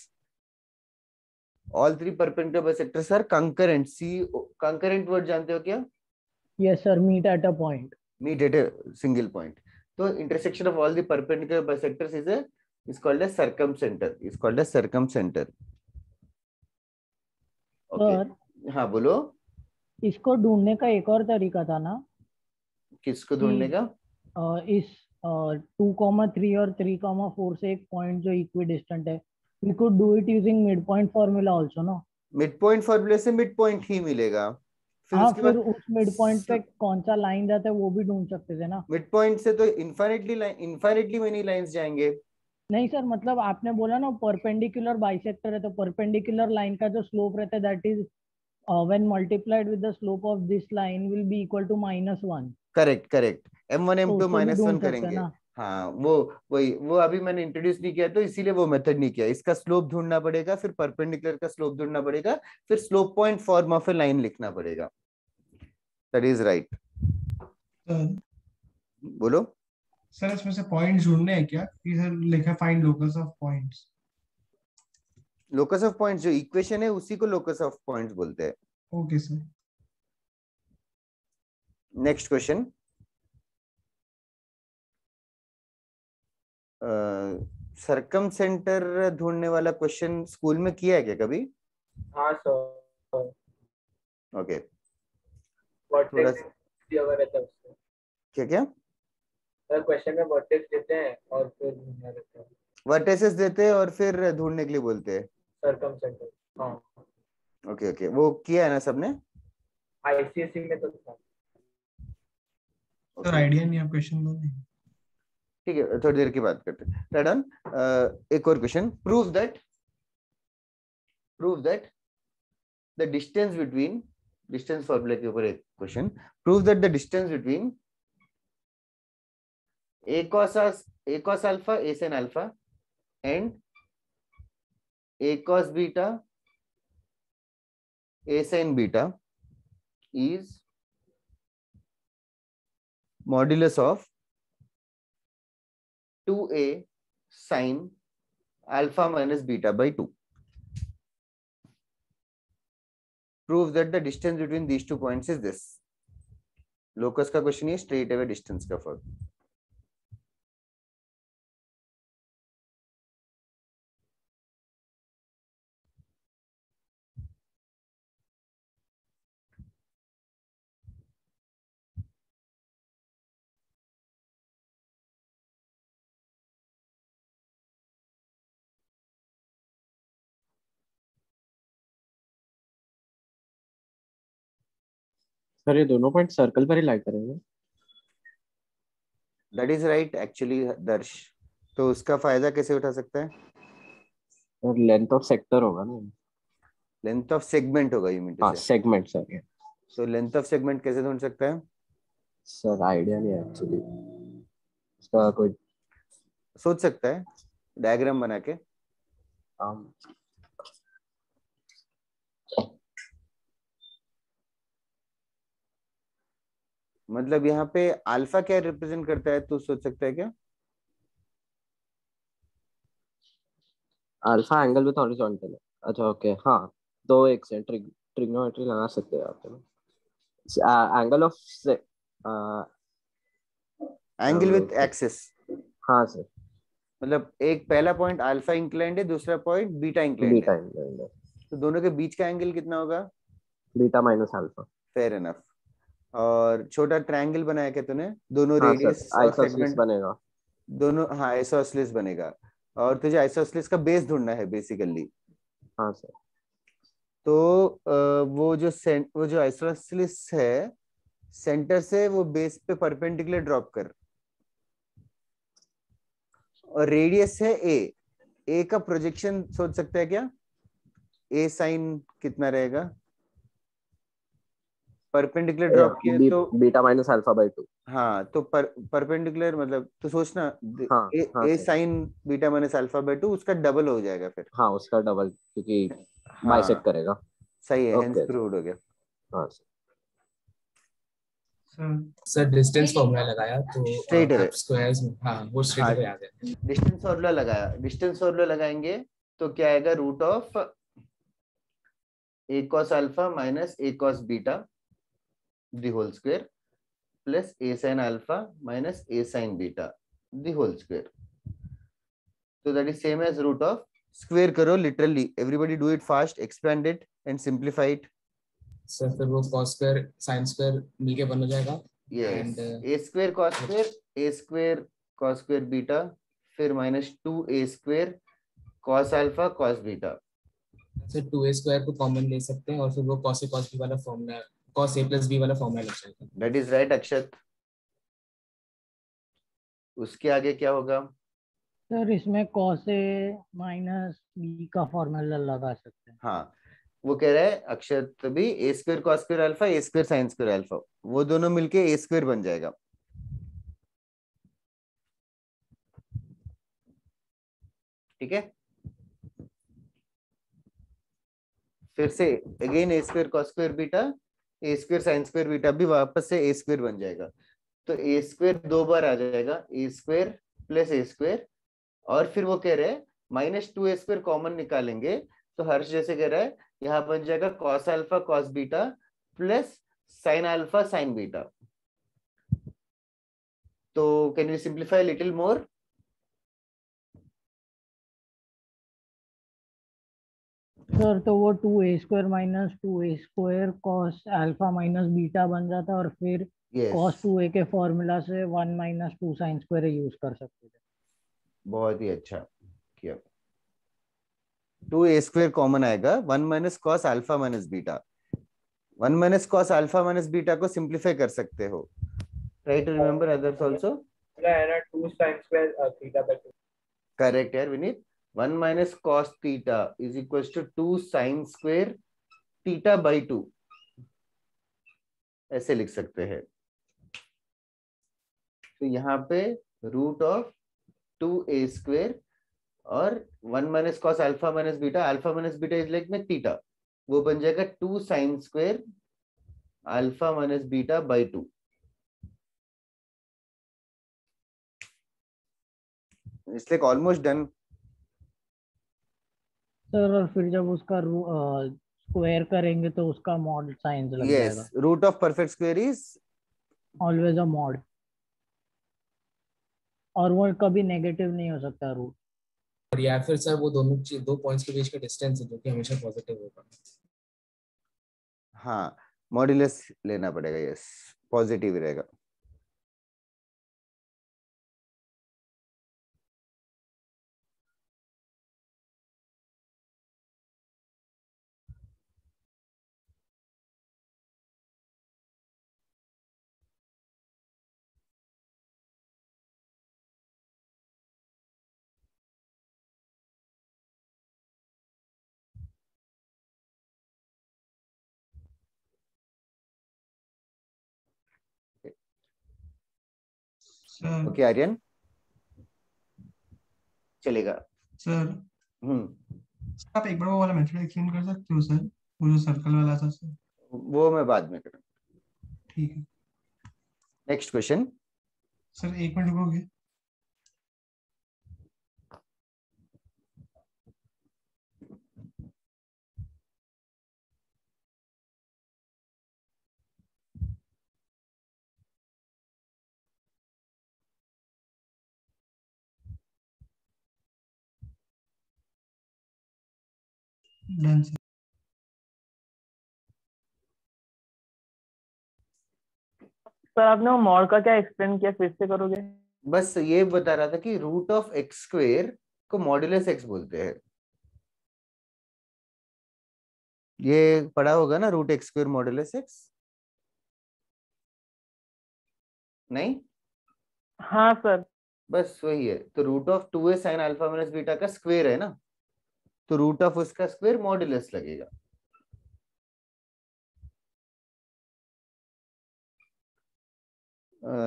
All 3 perpendicular bisectors are concurrent. See concurrent word जानते हो क्या? Yes, sir. Meet at a point. Meet at a single point. So intersection of all the perpendicular bisectors is called as circumcenter. Is called as circumcenter. Okay. Sir, हाँ बोलो। इसको ढूंढने का एक और तरीका था ना? किसको ढूंढने का? इस 2,3 और 3,4 से एक पॉइंट जो इक्वी डिस्टेंट है, we could do it using midpoint formula also, no? Mid point फॉर्मूले से मिड पॉइंट ही मिलेगा। फिर हाँ, उसके फिर बाद उस मिड पॉइंट पे कौन सा लाइन जाता है वो भी ढूंढ सकते थे ना? मिड पॉइंट से तो इनफाइनाइटली मेनी लाइंस जाएंगे। नहीं सर, मतलब आपने बोला ना परपेंडिकुलर बाइसेक्टर है, तो परपेंडिकुलर लाइन का जो स्लोप रहता है that is when multiplied with the slope of this line will be equal to -1। Correct correct, m1 तो m2 उसको भी -1 ढूंढ सकते हैं करेंगे। ना? हाँ वो अभी मैंने इंट्रोड्यूस नहीं किया तो इसीलिए वो मेथड नहीं किया। इसका स्लोप ढूंढना पड़ेगा, फिर परपेंडिकुलर का स्लोप ढूंढना पड़ेगा, फिर slope point form of a line लिखना पड़ेगा। That is right. बोलो सर, इसमें से पॉइंट्स ढूंढने हैं क्या? कि सर लिखा find locus of points. Locus of points जो इक्वेशन है उसी को लोकस ऑफ पॉइंट्स बोलते हैं। Okay sir. Next question, circumcentre ढूंढने वाला क्वेश्चन स्कूल में किया है क्या कभी? हाँ सर। ओके, वर्टेक्स दिया हुआ रहता है उसमें। क्या क्या? सर क्वेश्चन में वर्टेक्स देते हैं और फिर ढूंढना रहता है। वर्टेसेस देते हैं और फिर ढूंढने के लिए बोलते हैं। सर्कमसेंटर। हाँ। ओके ओके, वो किया है ना सबने? आईसीएसई में तो था। सर आइडिया नहीं है, क्वेश्चन दो नहीं। ठीक है, थोड़ी देर की बात करते हैं। डन। एक और question, prove that the distance between, distance फॉर्मूले के ऊपर एक question, prove that the distance between a cos alpha a sin alpha and a cos beta a sin beta is modulus of 2a sin alpha minus beta by 2. Prove that the distance between these 2 points is this. Locus का question है, straight away distance का फर्क। Sir ये दोनों point circle पर ही लाई करेंगे। That is right actually दर्श। तो उसका फायदा कैसे उठा सकता है? और लेंथ ऑफ सेक्टर होगा ना? लेंथ ऑफ सेगमेंट होगा, यू मीन टू हाँ से। Segment sir. तो लेंथ ऑफ सेगमेंट कैसे ढूंढ सकता है? सर आइडिया नहीं है एक्चुअली, इसका कोई सोच सकता है डायग्राम बना के। मतलब यहाँ पे अल्फा क्या रिप्रेजेंट करता है, तो सोच सकता है क्या? अल्फा एंगल विद हॉरिजॉन्टल है। अच्छा ओके, हाँ तो एक से ट्रिग्नोमेट्री लगा सकते हैं आप। Angle of angle with axis. हाँ सर। मतलब एक पहला पॉइंट अल्फा इंक्लाइंड है, दूसरा पॉइंट बीटा इंक्लाइंड बीटा है, इंक्लाइंड है, तो दोनों के बीच का एंगल कितना होगा? Beta minus alpha. Fair enough. और छोटा ट्रायंगल बनाया क्या तूने, दोनों हाँ सर, रेडियस और आइसोसेलेस सेगमेंट बनेगा। दोनों, हाँ आइसोसेलेस बनेगा। और तुझे आइसोसेलेस का बेस ढूंढना है बेसिकली। हाँ सर। तो वो जो आइसोसेलेस है, सेंटर से वो बेस पे परपेंडिकुलर ड्रॉप कर, और रेडियस है ए। ए का प्रोजेक्शन सोच सकता है क्या? ए साइन कितना रहेगा? परपेंडिकुलर ड्रॉप किया तो बीटा माइनस अल्फा बाई 2। हाँ, तो परपेंडिकुलर मतलब तो सोचना, हाँ हाँ ए sir. Sine beta minus alpha by 2 उसका डबल हो जाएगा फिर। हाँ उसका डबल, क्योंकि बाइसेक्ट हाँ करेगा। सही है, हेंस ओके। प्रूव्ड हो गया। हाँ sir. Sir sir distance formula लगाया तो स्ट्रेट अवे। आप स्क्वायर्स में, हाँ वो स्ट्रेट हाँ, अवे आ गया। डिस्टेंस फॉर्मूला लगाया, डिस्टेंस फॉर्मूला लगाएंगे तो क्या आएगा? Root of a cos alpha minus a cos beta the whole square plus a sine alpha minus a sine beta the whole square. तो that is same as root of, square करो literally, everybody do it fast, expand it and simplify it. Sir फिर वो cos square sine square मिलके one हो जाएगा। Yes, and a square cos square, a square cos square beta, फिर minus 2a² cos alpha cos beta. Sir 2a square को common ले सकते हैं और फिर वो कॉस ए कॉस बी वाला formula, cos A plus B वाला फॉर्मूला लग जाएगा। That is right Akshat. उसके आगे क्या होगा? सर इसमें cos a माइनस b का फॉर्मूला लगा सकते हैं। हाँ, वो कह रहा है अक्षत भी ए स्क्वायर कॉस स्क्वायर अल्फा ए स्क्वायर साइन स्क्वायर अल्फा, वो दोनों मिलके ए स्क्वायर बन जाएगा। ठीक है, फिर से again A square cos square beta A square sine square beta भी वापस से ए स्क्वायर बन जाएगा। तो ए स्क्वायर 2 बार आ जाएगा, ए स्क्वायर प्लस ए स्क्वायर, और फिर वो कह रहे हैं -2a² कॉमन निकालेंगे तो हर्ष जैसे कह रहा है यहाँ बन जाएगा cos alpha cos beta plus sine alpha sine beta. तो can you simplify little more? Sir तो वो 2a² minus 2a² cos alpha minus beta बन जाता है, और फिर cos यस, 2a के फॉर्मूला से 1 माइनस 2 साइन स्क्वायर यूज कर सकते थे। बहुत ही अच्छा किया। 2a² कॉमन आएगा, 1 minus cos alpha minus beta, 1 minus cos alpha minus beta को सिंप्लीफाई कर सकते हो। Try to remember others also. है ना 2 sin square theta by 2। Correct यार Vineet. 1 minus cos theta is equal to 2 sine square theta by 2, ऐसे लिख सकते हैं। तो यहाँ पे रूट ऑफ 2a² और 1 minus cos alpha minus beta is like में थीटा, वो बन जाएगा 2 sine square alpha minus beta by 2। It's like almost done. Sir और फिर जब उसका स्क्वायर करेंगे तो उसका मॉड साइन लग जाएगा। Yes, root of perfect square is always a mod, और वो कभी नेगेटिव नहीं हो सकता रूट। और या फिर सर वो दोनों दो पॉइंट्स के बीच का डिस्टेंस है जो कि हमेशा पॉजिटिव होगा। हाँ, मॉड्यूलस लेना पड़ेगा। यस, पॉजिटिव रहेगा। सर ओके आर्यन, चलेगा। सर आप एक बार वो वाला मेथड एक्सप्लेन कर सकते हो सर, वो जो सर्कल वाला था सर? वो मैं बाद में करूँ। ठीक है नेक्स्ट क्वेश्चन। सर, 1 मिनट रुकोगे? Done sir. सर आपने वो मॉड का क्या एक्सप्लेन किया, फिर से करोगे? बस ये बता रहा था कि रूट ऑफ एक्स स्क्वेयर को मॉड्यूलस एक्स बोलते हैं। ये पढ़ा होगा ना, root X square modulus X? नहीं? हाँ सर। बस वही है। तो root of 2a sine alpha minus beta का स्क्वेयर है ना, तो रूट ऑफ उसका स्क्वेयर मॉड्यूलस लगेगा।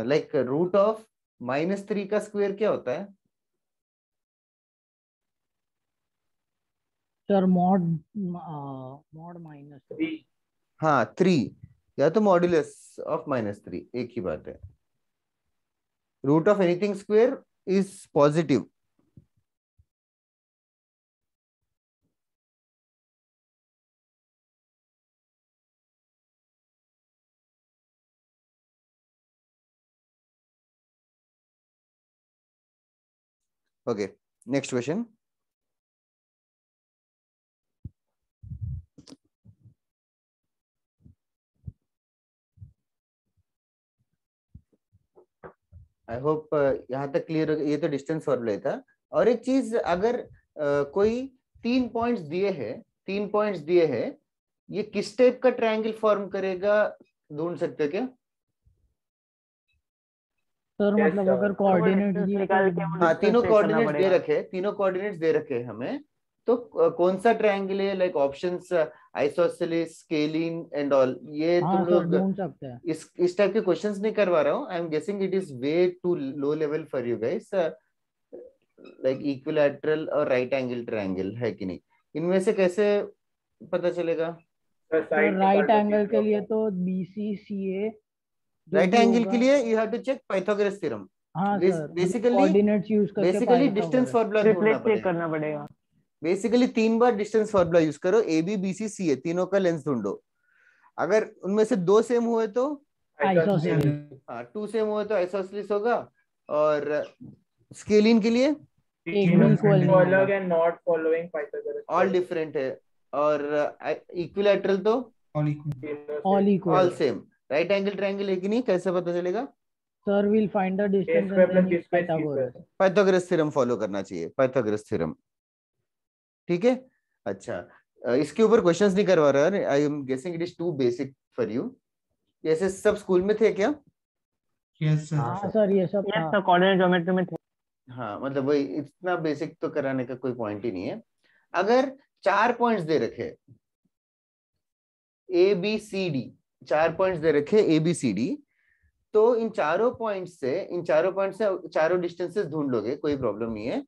लाइक रूट ऑफ -3 का स्क्वेयर क्या होता है? Sir mod -3। हाँ 3, या तो मॉड्यूलस ऑफ -3, एक ही बात है। Root of anything square is positive. Okay, next question. I hope यहाँ तक क्लियर हो गया। ये तो डिस्टेंस फॉर्मूला था। और एक चीज, अगर कोई 3 पॉइंट्स दिए हैं, 3 पॉइंट्स दिए हैं, ये किस टाइप का ट्रायंगल फॉर्म करेगा, ढूंढ सकते हो क्या? सर Yes, मतलब sir. अगर कोऑर्डिनेट्स दिए निकाल के तो हाँ, तीनों check करना कोऑर्डिनेट्स दे पड़ेगा। रखे हैं, तीनों कोऑर्डिनेट्स दे रखे हैं हमें। तो कौन सा ट्रायंगल है, like options isosceles, scalene and all, ये हाँ तुम सर लोग ढूंढ सकते हैं। इस टाइप के क्वेश्चंस नहीं करवा रहा हूँ। I am guessing it is way too low level for you guys. Like equilateral और राइट एंगल ट्रायंगल है कि नहीं, इनमें से कैसे पता चलेगा? सर सर साइड राइट निकाल दो एंगल के तीनों लिए को। तो BCCA जो राइट भी एंगल के होगा। लिए you have to check Pythagoras theorem. हाँ सर मतलब बेसिकली कोऑर्डिनेट्स यूज करके बेसिकली डिस्टेंस पाइथागोरस। फॉर्मूला ढूंढना ट्रिपलेट चेक पड़ेगा। करना पड़ेगा। बेसिकली 3 बार डिस्टेंस फॉर्मूला यूज करो। ए बी बी सी सी है, तीनों का लेंस ढूंढो। अगर उनमें से 2 सेम हुए तो आइसोसेलेस। हाँ, 2 सेम हुए तो आइसोसेलेस होगा। और स्केलिन के लिए एक भी इक्वल नहीं होगा। अलग and not following Pythagoras all different है। और इक्विलैटरल तो all equal. All all equal. Same. Right angle triangle है कि नहीं, कैसे पता चलेगा? Sir will find the A distance square and plus then B use square C Pythagoras. Square. Pythagoras theorem follow करना चाहिए, पाइथागोरस थ्योरम। ठीक है। अच्छा, इसके ऊपर क्वेश्चंस नहीं करवा रहा। I am guessing it is too basic for you. ऐसे सब स्कूल में थे क्या? Yes sir. हाँ सर ये सब यस था। सर, कोऑर्डिनेट ज्योमेट्री में थे। हाँ, मतलब वही, इतना बेसिक तो कराने का कोई पॉइंट ही नहीं है। अगर 4 पॉइंट्स दे रखे, A B C D, 4 points दे रखे ए बी सी डी, तो इन चारों पॉइंट से चारों डिस्टेंसेस ढूंढ लोगे, कोई प्रॉब्लम नहीं है।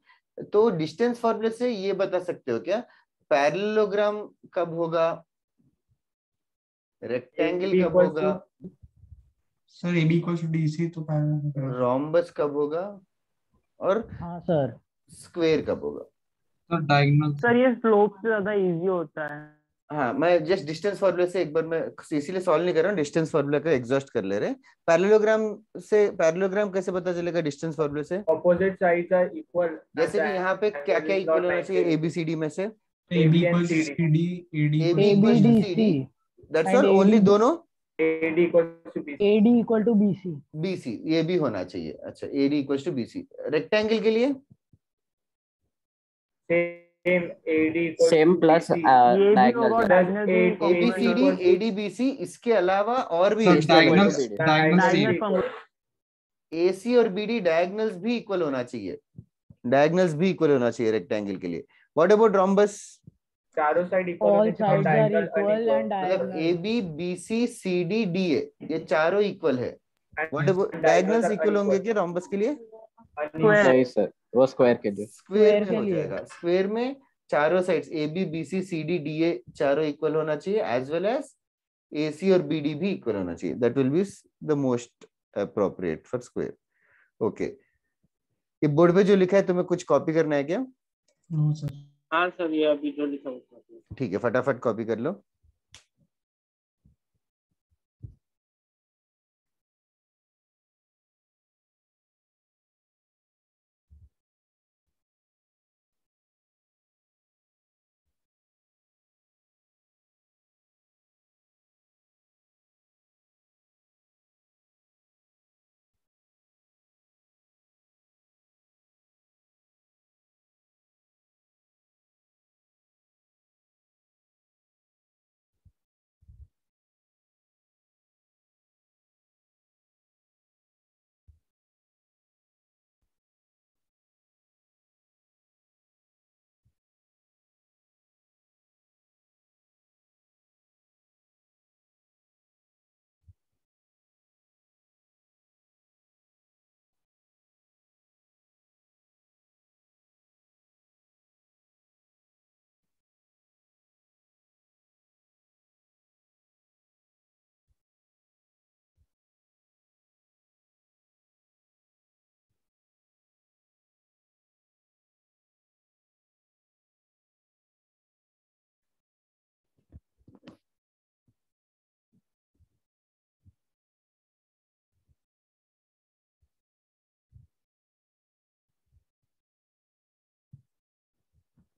तो डिस्टेंस फॉर्मूले से ये बता सकते हो क्या, पैरेललोग्राम कब होगा, रेक्टेंगल कब होगा, sir A B equal to D C तो पैरेलल। रोम्बस कब होगा, और हाँ सर। स्क्वायर कब होगा? Sir diagonal. सर ये स्लोप से ज्यादा इजी होता है। हाँ, मैं जस्ट डिस्टेंस फॉर्मूले से एक बार, मैं इसीलिए सॉल्व नहीं कर रहा हूँ, डिस्टेंस फॉर्मूले का एग्जॉस्ट कर ले रहे। पैरेललोग्राम कैसे पता चलेगा डिस्टेंस फॉर्मूले से? Opposite sides are equal. जैसे कि यहाँ पे क्या क्या इक्वल होना चाहिए एबीसीडी में से? A B equal to C D, A D A equal B A equal B to D C C D, that's and all, only दोनों। AD equal to B AD equal to BC। BC, ये भी होना चाहिए। अच्छा, AD equal to BC. Rectangle के लिए same AD equal same plus ये भी डायगोनल होगा, डायगोनल भी एबीसीडी एडीबीसी, इसके अलावा और भी सर इसके अलावा डायगोनल डायगोनल सेम। एसी और बीडी डायगोनल्स भी इक्वल होना चाहिए, डायगोनल्स भी इक्वल होना चाहिए रेक्टेंगल के लिए। What about rhombus? चारों साइड इक्वल ऑल होने चाहिए, sides are diagonal equal and मतलब a diagonal. B B C C D D A, ये चारों इक्वल है। What about diagonals diagonals are equal होंगे unequal. क्या रोम्बस के लिए? नहीं सर, वो स्क्वायर के लिए। स्क्वायर स्क्वायर में के हो लिए। जाएगा। स्क्वायर में चारों sides A B B C C D D A चारों इक्वल होना चाहिए, as well as A C और बी डी भी इक्वल होना चाहिए। That will be the most appropriate for square. Okay, ये बोर्ड पे जो लिखा है तुम्हें कुछ कॉपी करना है क्या? No sir. हाँ सर, ये अभी जो लिखा हुआ है। ठीक है, फटाफट कॉपी कर लो।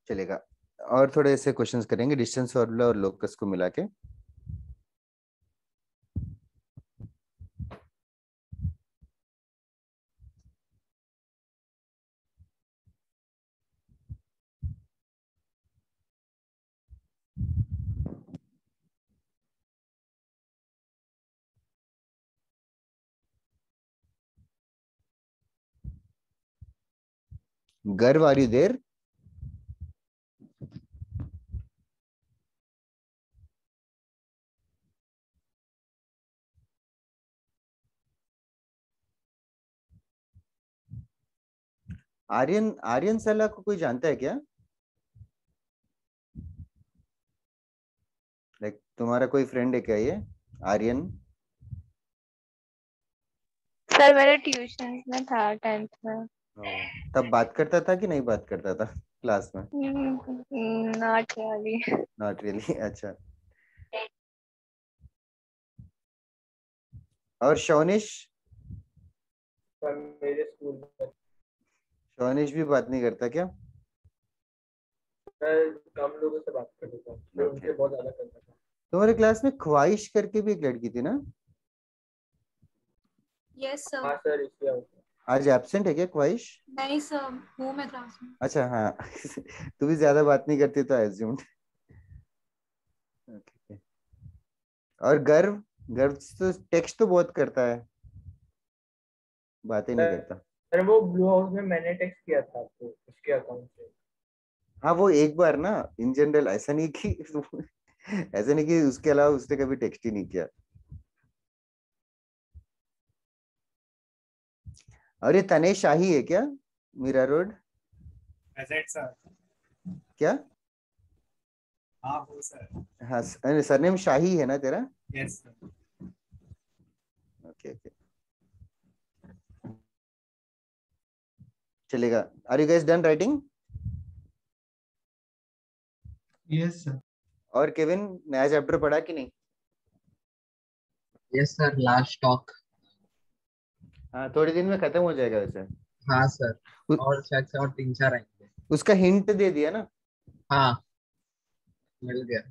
चलेगा। और थोड़े ऐसे क्वेश्चंस करेंगे डिस्टेंस फार्मूला और लोकस को मिला के। Garv, are you there? Aryan, Aryan सलाह को कोई जानता है क्या? लाइक तुम्हारा कोई फ्रेंड है क्या ये आर्यन? सर मेरे ट्यूशन में था 10th में। तब बात करता था कि नहीं बात करता था क्लास में? Not really. नॉट रियली, अच्छा। और शौनिश? सर मेरे स्कूल में शौनिश भी बात नहीं करता क्या? मैं कम लोगों से बात कर लेता हूँ, मैं उनसे बहुत ज्यादा करता था। तुम्हारे क्लास में ख्वाहिश करके भी एक लड़की थी ना? Yes sir. हाँ सर, इसलिए आऊँ। आज एब्सेंट है क्या ख्वाहिश? नहीं सर, हूँ मैं क्लास में। अच्छा हाँ तू भी ज्यादा बात नहीं करती तो एज्यूम्ड। और गर्व? गर्व तो टेक्स्ट तो बहुत करता है, बातें नहीं करता। सर वो ब्लू हाउस में मैंने टेक्स्ट किया था आपको उसके अकाउंट से। हाँ वो एक बार ना, इन जनरल ऐसा नहीं कि ऐसा नहीं कि उसके अलावा उसने कभी टेक्स्ट ही नहीं किया। और ये तनेश शाही है क्या मीरा रोड? सर क्या? हाँ हो सर। हाँ सरनेम शाही है ना तेरा? Yes sir. ओके ओके, चलेगा। Are you guys done writing? Yes sir. और केविन, नया चैप्टर पढ़ा कि नहीं? Yes sir, last talk. हाँ थोड़े दिन में खत्म हो जाएगा वैसे। हाँ सर, और शायद से और 3-4 आएंगे। उसका हिंट दे दिया ना? हाँ मिल गया।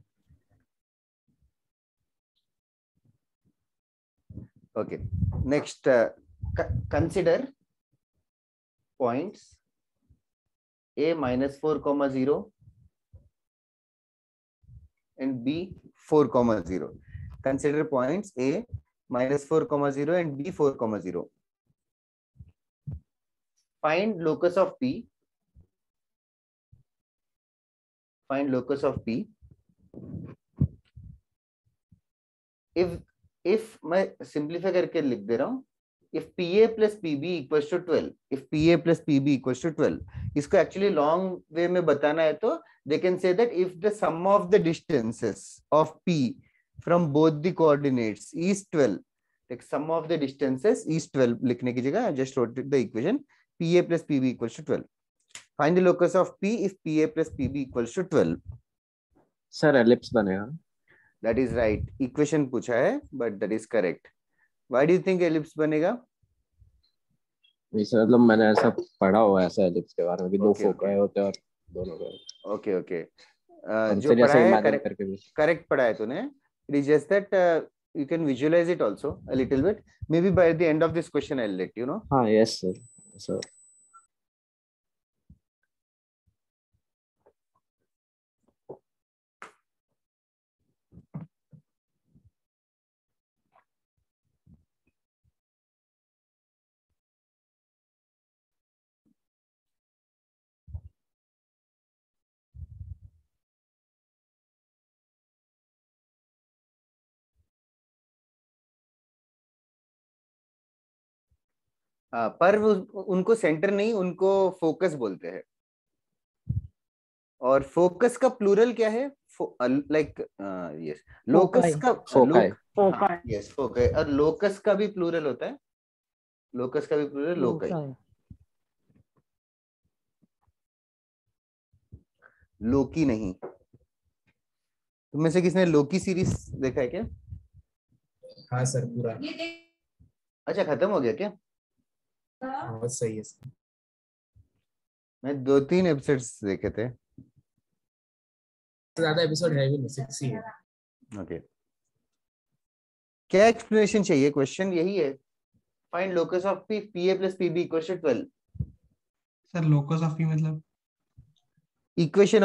Okay, next consider points a -4,0 and b 4,0. Consider points a -4,0 and b 4,0. Find locus of p. Find locus of p. If मैं simplify करके लिख दे रहा हूँ, if PA plus PB equals to 12, if PA plus PB equals to 12, इसको actually long way में बताना है तो they can say that if the sum of the distances of P from both the coordinates is 12, like sum of the distances is 12 लिखने की जगह I just wrote the equation PA plus PB equals to 12. Find the locus of P if PA plus PB equals to 12. Sir ellipse बनेगा। That is right. Equation पूछा है, but that is correct. Why do you think ellipse बनेगा? मतलब मैंने ऐसा पढ़ा हुआ है ऐसा एलिप्स के बारे में कि दो फोकाई होते हैं और दोनों का। ओके ओके, जो पढ़ा है करेक्ट पढ़ा है तूने। It is just that you can visualize it also a little bit. Maybe by the end of this question I'll let you know. हाँ yes sir. So पर उनको सेंटर नहीं, उनको फोकस बोलते हैं। और फोकस का प्लूरल क्या है? लाइक यस, लोकस का यस फोकाई। और लोकस का भी प्लूरल होता है, लोकस का भी प्लूरल लोकाई। लोकी नहीं। तुम में से किसने लोकी सीरीज देखा है क्या? हाँ सर पूरा। अच्छा खत्म हो गया क्या? बहुत सही है सर। मैं 2-3 एपिसोड्स देखे थे। ज्यादा एपिसोड है भी नहीं, 6 ही है। ओके, क्या एक्सप्लेनेशन चाहिए? क्वेश्चन यही है, find locus of P, PA plus PB equals to 12। Sir locus of P मतलब? Equation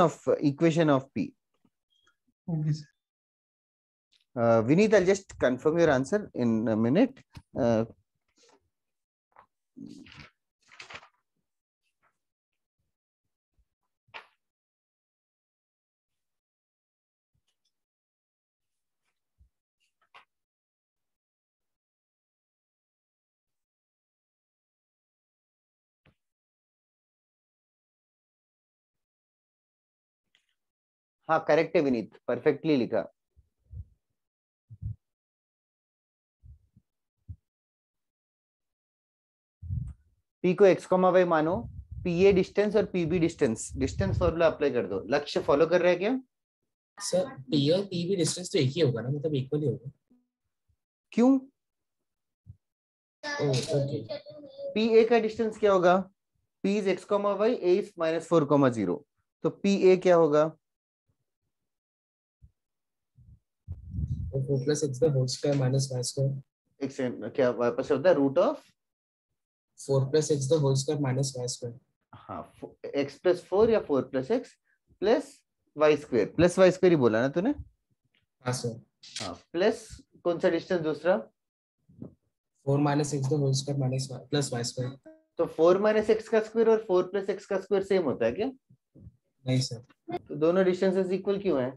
of P. Okay sir. Vineet, I'll just confirm your answer in a minute. हाँ करेक्ट है Vineet, perfectly लिखा। P को X comma Y मानो, PA distance और PB distance, distance formula apply कर दो। Lakshya follow कर रहा है क्या? सर पी और पी भी डिस्टेंस तो एक ही होगा ना, मतलब इक्वल ही होगा। क्यों? ओके। पी ए का डिस्टेंस क्या होगा? P is x comma y, A is -4,0, तो पी ए क्या होगा? 4 + x the whole square minus y square. एक सेकंड, क्या वापस से होता है? Root of 4 + x the whole square minus y square. हाँ, x + 4 या 4 + x plus y square, plus y square ही बोला ना तूने? हाँ सर। हाँ, प्लस कौन सा डिस्टेंस दूसरा? 4 - x the whole square minus y plus y square. तो 4 - x का स्क्वायर और 4 + x का स्क्वायर सेम होता है क्या? नहीं सर। तो दोनों डिस्टेंसेस इक्वल क्यों है?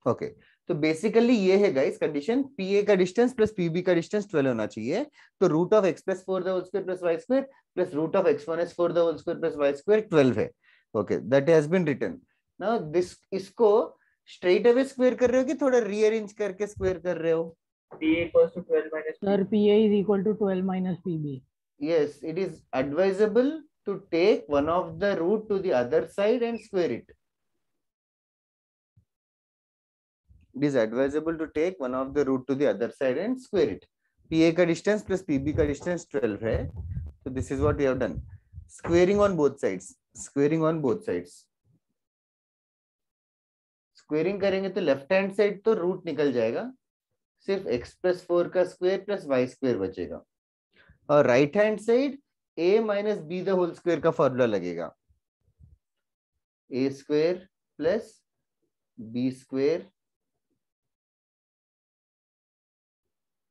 ओके, तो बेसिकली ये है गाइस कंडीशन, पीए का डिस्टेंस प्लस पीबी का डिस्टेंस 12 होना चाहिए। तो root of x + 4 the whole square plus y square plus root of x - 4 the whole square plus y square 12 है। Okay, that has been written. Now this, इसको straight away square कर रहे हो कि थोड़ा रीअरेंज करके स्क्वायर कर रहे हो? PA equals to 12 minus Sir, PA is equal to 12 minus PB. Yes, it is advisable to take one of the root to the other side and square it. It is advisable to take one of the root to the other side and square it. PA का distance plus PB का distance 12 है, so this is what we have done. Squaring on both sides. Squaring on both sides. Squaring करेंगे तो left hand side तो root निकल जाएगा, सिर्फ x + 4 का स्क्वायर प्लस y स्क्वायर बचेगा, और right hand side a - b the whole square का फॉर्मूला लगेगा। a square plus b square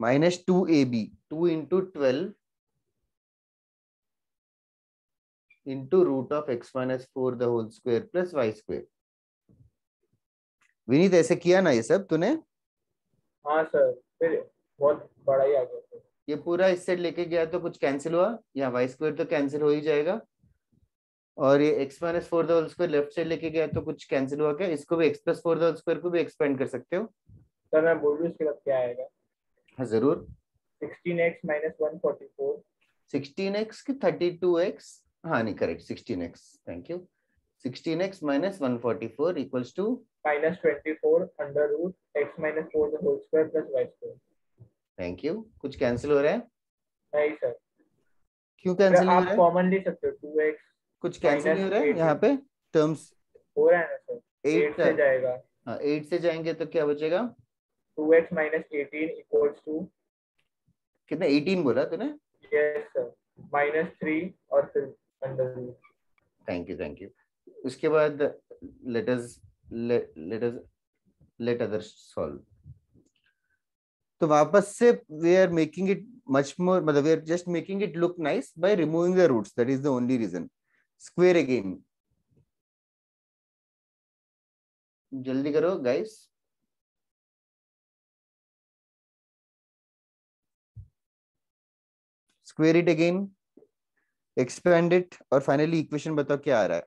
minus 2ab, 2 into 12 into root of x - 4 the whole square plus y square. Vineet ऐसे किया ना ये सब तूने? हाँ सर, फिर बहुत बड़ा ही आ गया सर। ये पूरा इस साइड लेके गया तो कुछ कैंसिल हुआ, यहाँ y स्क्वायर तो कैंसिल हो ही जाएगा, और ये x - 4 the whole square left side लेके गया तो कुछ कैंसिल हुआ क्या? इसको भी x + 4 द होल स्क्वायर को भी एक्सपेंड कर सकते हो। सर मैं बोल दूँ इसके बाद क्या आएगा? हाँ जरूर। 16x - 144। 16x की 32x, हाँ नहीं करेक्ट, 16x, thank you. 16x - 144 equals to -24 under root x - 4 the whole square plus y square. Thank you. कुछ कैंसिल हो रहा है? नहीं सर। क्यों कैंसिल नहीं हो आप रहा है? कॉमन ले सकते हो, 2x कुछ कैंसिल नहीं हो रहा है यहाँ पे? टर्म्स हो रहा है ना सर? 8 से जाएगा। हाँ 8 से जाएंगे तो क्या बचेगा? 2x - 18 equals to कितना? 18 बोला तूने? यस सर, -3 और फिर under root. Thank you, thank you. उसके बाद let others solve. तो वापस से we are making it much more, मतलब we are just making it look nice by removing the roots. That is the only reason. Square again. जल्दी करो guys. Square it again. Expand it और finally equation बताओ क्या आ रहा है?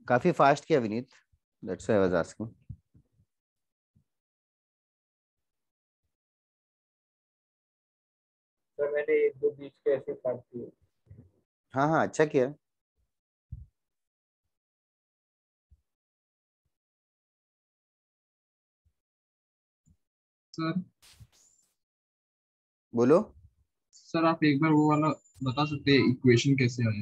काफी फास्ट किया Vineet, that's why I was asking. Sir मैंने 1-2 बीच के ऐसे काट दिए। हाँ हाँ अच्छा किया। सर बोलो। सर आप एक बार वो वाला बता सकते हैं इक्वेशन कैसे आए?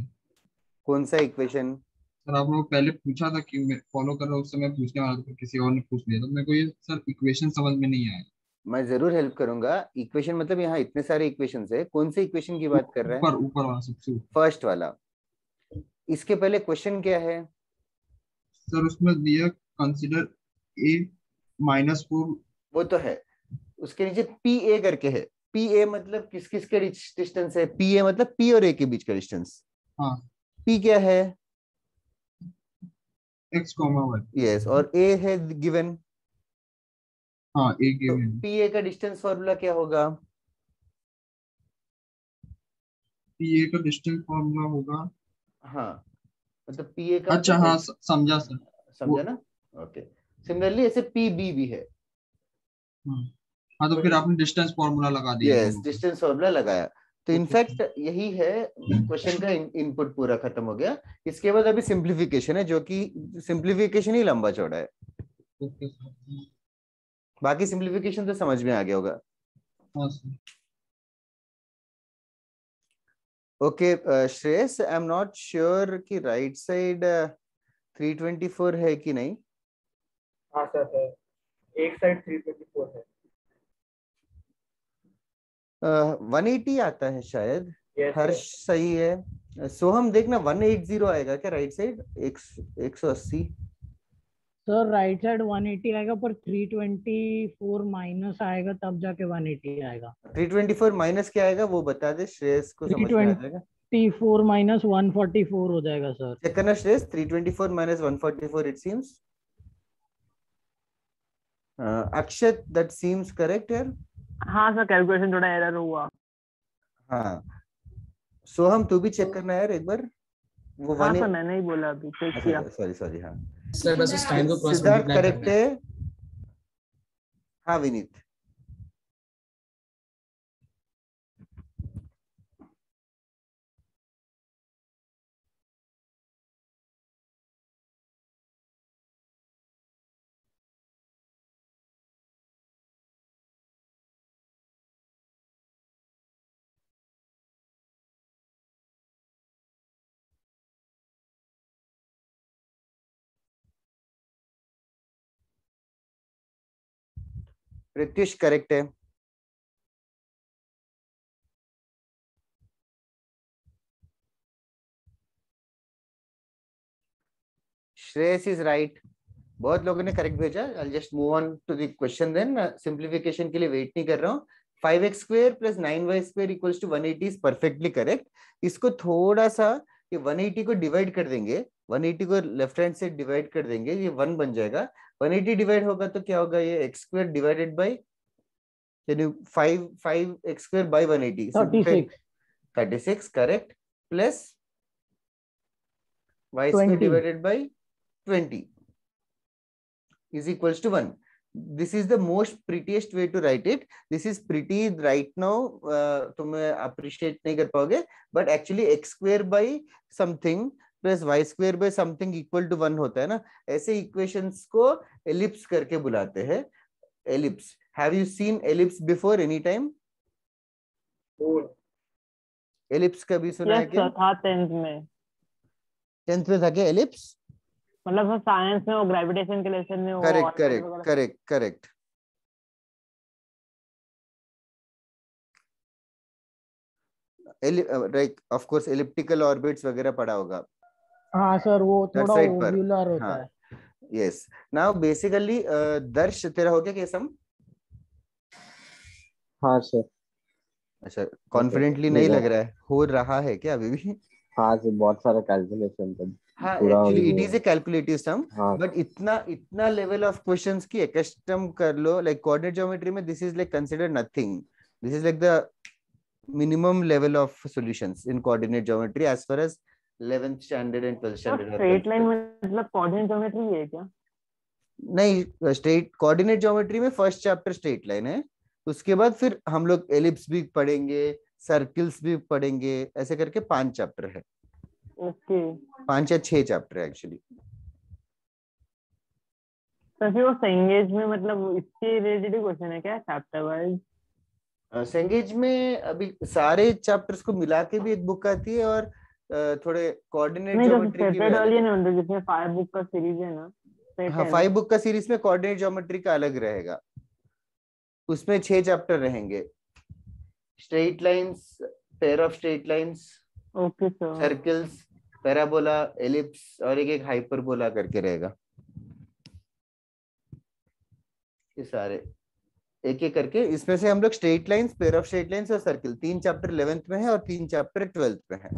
कौन सा इक्वेशन? सर आप लोग पहले पूछा था कि मैं फॉलो कर रहा हूँ, उस समय पूछने वाला था, फिर किसी और ने पूछ लिया, तो मेरे को ये सर इक्वेशन समझ में नहीं आया। मैं जरूर हेल्प करूंगा। इक्वेशन मतलब यहाँ इतने सारे इक्वेशंस है, कौन से इक्वेशन की बात कर रहे हैं? ऊपर ऊपर वाला सबसे ऊपर। फर्स्ट वाला। इसके पहले क्वेश्चन क्या है? सर उसमें दिया कंसीडर a -4। वो तो है, उसके नीचे पी ए करके है। पी ए मतलब किस किस के डिस्टेंस है? पी ए मतलब पी और ए के बीच का डिस्टेंस। हाँ पी क्या है? x, y। यस, और ए है गिवन। हाँ a तो गिवन। पी ए का डिस्टेंस फॉर्मूला क्या होगा? pa का डिस्टेंस फॉर्मूला होगा। हाँ, मतलब पी ए का अच्छा मतलब हाँ समझा सर। समझा ना? ओके। सिमिलरली ऐसे पी बी भी है। हाँ तो फिर आपने डिस्टेंस फॉर्मूला लगा दिया यस, दोनों। डिस्टेंस फॉर्मूला लगाया। तो इनफैक्ट यही है, क्वेश्चन का इनपुट पूरा खत्म हो गया। इसके बाद अभी सिंप्लीफिकेशन है, जो कि सिंप्लीफिकेशन ही लंबा चौड़ा है। ओके बाकी सिंप्लीफिकेशन तो समझ में आ गया होगा। हाँ sir. Okay Shreyas, I am not sure कि राइट साइड 324 है कि नहीं। हाँ सर है, एक साइड 324 है। 180 आता है शायद। Yes, हर्ष सही है। सोहम देखना 180 आएगा क्या right side? 180। Sir right side 180 आएगा, पर 324 माइनस आएगा तब जाके 180 आएगा। 324 माइनस क्या आएगा वो बता दे, श्रेयस को समझ में आ जाएगा। 324 माइनस 144 हो जाएगा सर। चेक करना Shreyas, 324 minus 144 it seems. Akshat that seems correct यार। हाँ सर, कैलकुलेशन थोड़ा एरर हुआ। हाँ, सोहम तू भी चेक करना यार एक बार। वो हाँ सर, मैंने ही बोला अभी, चेक किया। Sorry sorry. हाँ सर बस उस टाइम को क्रॉस सिद्धार्थ मल्टीप्लाई करेक्ट करना है। है। हाँ विनीत। प्रत्युष करेक्ट है। Shreyas is right. बहुत लोगों ने करेक्ट भेजा। I just move on to the question then. Simplification के लिए वेट नहीं कर रहा हूँ। 5x square plus 9y square equals to 180 is perfectly correct. इसको थोड़ा सा ये 180 को डिवाइड कर देंगे, 180 को लेफ्ट हैंड से डिवाइड कर देंगे, ये 1 बन जाएगा। 180 डिवाइड होगा तो क्या होगा? ये x square divided by 5x square by 180 36 correct, plus y square divided by 20 is equals to 1. This is the most prettiest way to write it. This is pretty right now. तुम appreciate नहीं कर पाओगे, but actually x square by something plus y square by something equal to 1 होता है ना। ऐसे equations को ellipse करके बुलाते हैं। ellipse. Have you seen ellipse before any time? ellipse कभी सुना है क्या? था 10th में। 10th में था क्या ellipse? मतलब साइंस में वो ग्रेविटेशन के लेसन में वो correct correct correct correct. Like of course elliptical orbits वगैरह पढ़ा होगा। हाँ सर, वो थोड़ा ओव्यूलर होता है। यस, नाउ बेसिकली दर्श तेरा हो गया क्या सम? हाँ सर। अच्छा, कॉन्फिडेंटली नहीं लग रहा है, हो रहा है क्या अभी भी? हाँ सर, बहुत सारा कैलकुलेशन था। हाँ, actually it is a calculative sum, but इतना लेवल ऑफ क्वेश्चंस की एक्सटम कर लो। लाइक कोऑर्डिनेट ज्योमेट्री में this is like consider nothing, this is like the minimum level of solutions in coordinate geometry as far as 11th standard and 12th standard. Straight line मतलब coordinate geometry है क्या? नहीं, straight coordinate geometry में first chapter straight line है, उसके बाद फिर हम लोग एलिप्स भी पढ़ेंगे, सर्कल्स भी पढ़ेंगे, ऐसे करके 5 चैप्टर है। ओके, 5 या 6 चैप्टर है एक्चुअली। तो फिर वो सेंगेज में मतलब इसके रिलेटेड क्वेश्चन है क्या चैप्टर वाइज? सेंगेज में अभी सारे चैप्टर्स को मिला के भी एक बुक आती है, और थोड़े कोऑर्डिनेट नहीं, जब ज्योमेट्री की भी सेपरेट वाली अलग है है। ना, मतलब जिसमें 5 बुक का सीरीज है ना, सेट हाँ, है ना। 5 बुक का सीरीज में कोऑर्डिनेट ज्योमेट्री का अलग रहेगा, उसमें 6 चैप्टर रहेंगे। Straight lines, pair of straight lines, okay sir. Circles, parabola, ellipse और एक एक हाइपरबोला करके रहेगा। ये सारे एक एक करके, इसमें से हम लोग straight lines, pair of straight lines और सर्कल 3 चैप्टर 11th में है और 3 चैप्टर 12th में है।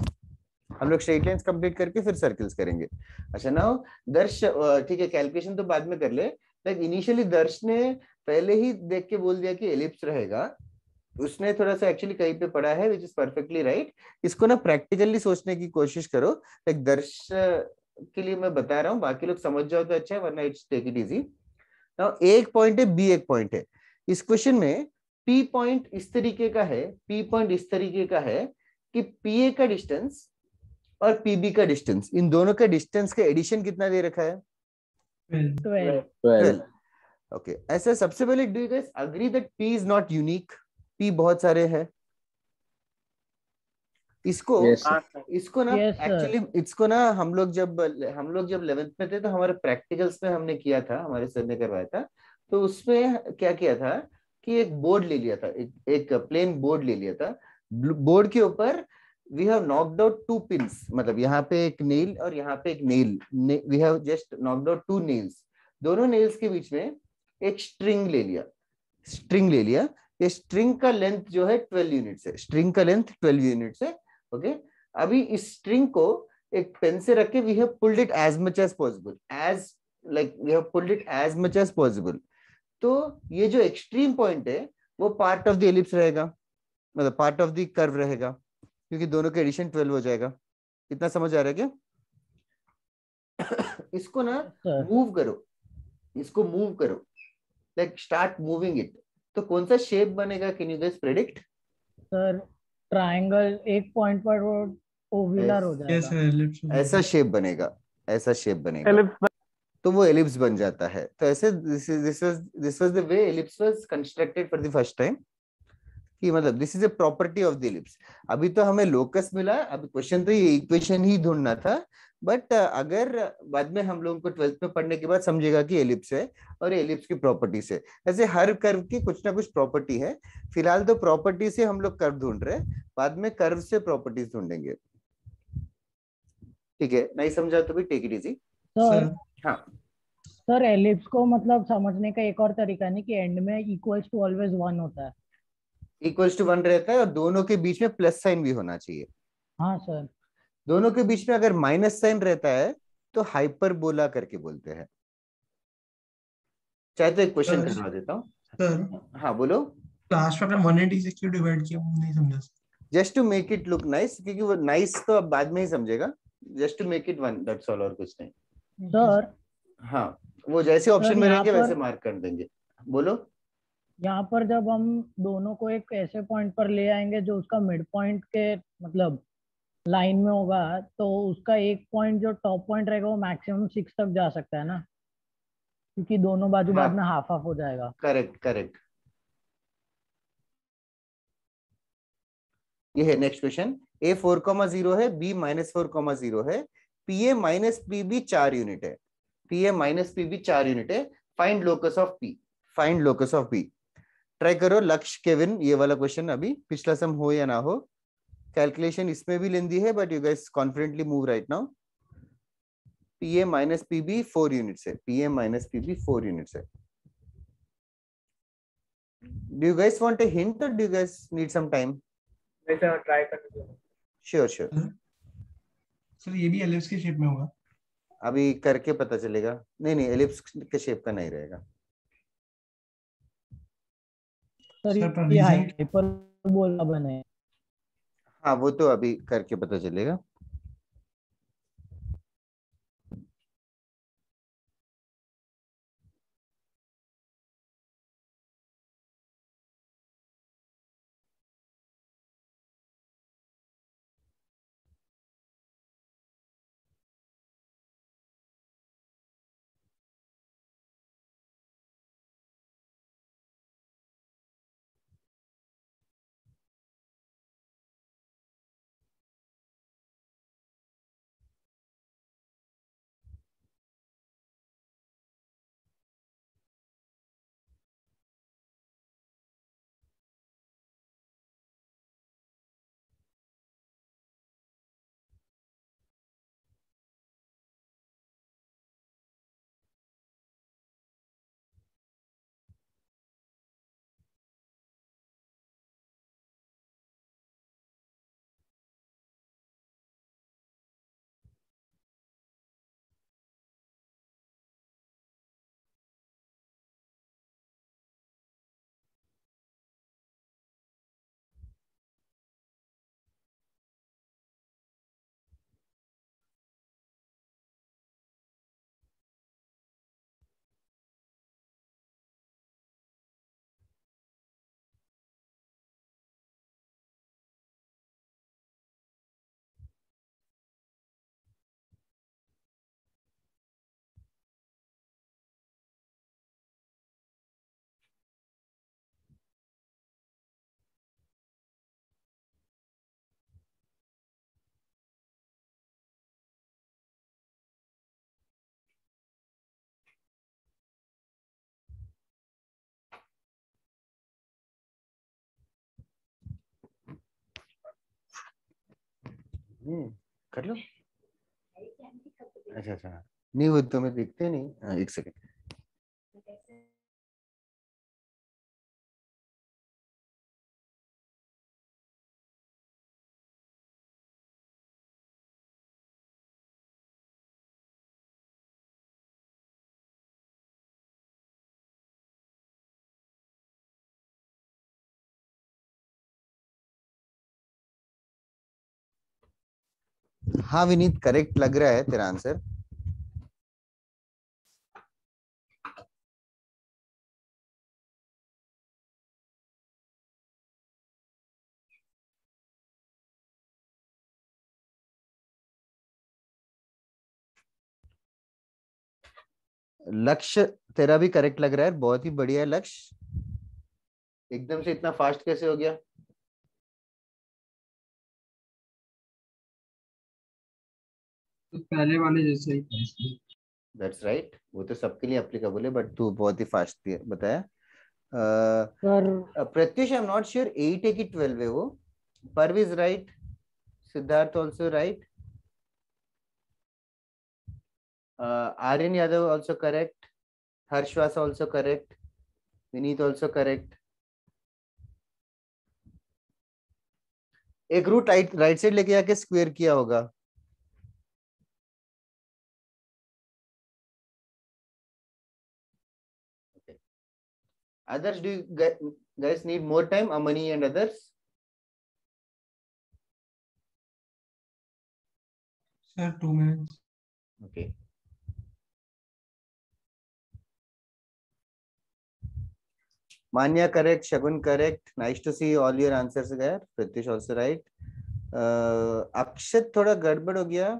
हम लोग स्ट्रेट लाइंस कंप्लीट करके फिर सर्कल्स करेंगे। अच्छा नाउ दर्श, ठीक है, कैलकुलेशन तो बाद में कर ले। लाइक इनिशियली दर्श ने पहले ही देख के बोल दिया कि एलिप्स रहेगा। उसने थोड़ा सा एक्चुअली कहीं पे पढ़ा है, विच इज परफेक्टली राइट। इसको ना प्रैक्टिकली सोचने की कोशिश करो। लाइक दर्श के लिए मैं बता रहा हूँ, बाकी लोग समझ जाओ तो अच्छा है, वरना it's take it easy. Now एक पॉइंट है, बी एक पॉइंट है। इस क्वेश्चन में पी पॉइंट इस तरीके का है, पी पॉइंट इस तरीके का है कि पी ए का डिस्टेंस और पीबी का डिस्टेंस, इन दोनों का डिस्टेंस का एडिशन कितना दे रखा है? 12। 12। ओके, ऐसा सबसे पहले do you guys agree that P is not unique? P बहुत सारे हैं। इसको Yes, sir. इसको ना Yes, sir. एक्चुअली इसको ना हम लोग जब 11th में थे तो हमारे प्रैक्टिकल्स में हमने किया था, हमारे सर ने करवाया था। तो उसमें क्या किया था कि एक बोर्ड ले लिया था, एक प्लेन बोर्ड ले लिया था। बोर्ड के ऊपर we have knocked out 2 pins, मतलब यहाँ पे एक नेल और यहाँ पे एक nail, we have just knocked out 2 nails. दोनों नेल्स के बीच में एक स्ट्रिंग ले लिया, स्ट्रिंग ले लिया। ये स्ट्रिंग का लेंथ जो है 12 यूनिट्स है, स्ट्रिंग का लेंथ 12 यूनिट्स है। ओके, अभी इस स्ट्रिंग को एक पेन से रख के we have pulled it as much as possible, as like we have pulled it as much as possible. तो ये जो एक्सट्रीम पॉइंट है वो पार्ट ऑफ द एलिप्स रहेगा, मतलब पार्ट ऑफ द कर्व रहेगा, क्योंकि दोनों का एडिशन 12 हो जाएगा। इतना समझ आ रहा है क्या? इसको ना मूव करो, इसको मूव करो, लाइक स्टार्ट मूविंग इट। तो कौन सा शेप बनेगा? Can you guys predict? Sir triangle एक पॉइंट पर वो ओवुलर हो जाएगा। ऐसा शेप बनेगा, ऐसा शेप बनेगा, तो वो एलिप्स बन जाता है। तो ऐसे this was the way ellipse was constructed for the first time, कि मतलब this is a property of the ellipse. अभी तो हमें लोकस मिला, अभी क्वेश्चन तो ये इक्वेशन ही ढूंढना था। बट अगर बाद में हम लोगों को 12th में पढ़ने के बाद समझेगा कि एलिप्स है और एलिप्स की प्रॉपर्टीज है। ऐसे हर कर्व की कुछ ना कुछ प्रॉपर्टी है। फिलहाल तो प्रॉपर्टी से हम लोग कर्व ढूंढ रहे हैं, बाद में कर्व से प्रॉपर्टीज ढूंढेंगे। ठीक है, नहीं समझा तो भी टेक इट इजी। सर हाँ सर, एलिप्स को मतलब समझने का एक और तरीका नहीं कि एंड में इक्वल्स टू ऑलवेज 1 होता है। इक्वल्स टू 1 रहता है और दोनों के बीच में प्लस साइन भी होना चाहिए। हाँ सर। दोनों के बीच में अगर माइनस साइन रहता है तो हाइपरबोला करके बोलते हैं। चाहे तो एक क्वेश्चन करवा देता हूँ। सर हाँ बोलो। लास्ट में आपने 180 से क्यों डिवाइड किया, वो नहीं समझा sir. Just to make it look nice, क्योंकि वो नाइस तो अब बाद में ही समझेगा। Just to make it 1, that's all, और कुछ नहीं। सर हाँ, वो जैसे ऑप्शन में यहाँ रहेंगे वैसे पर मार्क कर देंगे। बोलो। यहाँ पर जब हम दोनों को एक ऐसे पॉइंट पर ले आएंगे जो उसका मिड पॉइंट के मतलब लाइन में होगा, तो उसका एक पॉइंट जो टॉप पॉइंट रहेगा वो मैक्सिमम 6 तक जा सकता है ना, क्योंकि दोनों बाजू बाद में हाफ हाफ हो जाएगा। Correct correct. ये है नेक्स्ट क्वेश्चन। ए 4,0 है, बी -4,0 है, P A minus P B 4 unit है। P A minus P B 4 unit है। Find locus of P. Find locus of P. Try करो लक्ष्य केविन, ये वाला क्वेश्चन अभी पिछला सम हो या ना हो। कैलकुलेशन इसमें भी लेंदी है, but you guys confidently move right now. P A minus P B 4 units है। P A minus P B 4 units है। Do you guys want a hint or do you guys need some time? वैसे try करने दो। Sure, sure. Sir ये भी ellipse के shape में होगा? अभी करके पता चलेगा। नहीं नहीं, एलिप्स के शेप का नहीं रहेगा। सर पर ये रीजन हाइपरबोला बने। हाँ, वो तो अभी करके पता चलेगा। कर लो। अच्छा अच्छा, नहीं वो तुम्हें दिखते नहीं। हाँ, एक सेकंड। हाँ विनीत, करेक्ट लग रहा है तेरा आंसर। लक्ष्य तेरा भी करेक्ट लग रहा है, बहुत ही बढ़िया है लक्ष्य। एकदम से इतना फास्ट कैसे हो गया? तो पहले वाले जैसे ही था इसलिए। दैट्स राइट, वो तो सबके लिए एप्लीकेबल है, बट तू बहुत ही फास्ट बताया। Sir Pratyush, I am not sure 8 है कि 12 है वो। Parvez right, Siddharth also right, Aryan Yadav also correct, Harshvas also correct, Vineet also correct. एक रूट राइट साइड लेके आके स्क्वायर किया होगा। Others, do you guys need more time? Amani and others? Sir, 2 minutes. Okay. Manya correct, Shagun correct. Nice to see all your answers there. Pratish also right. अक्षत थोड़ा गड़बड़ हो गया।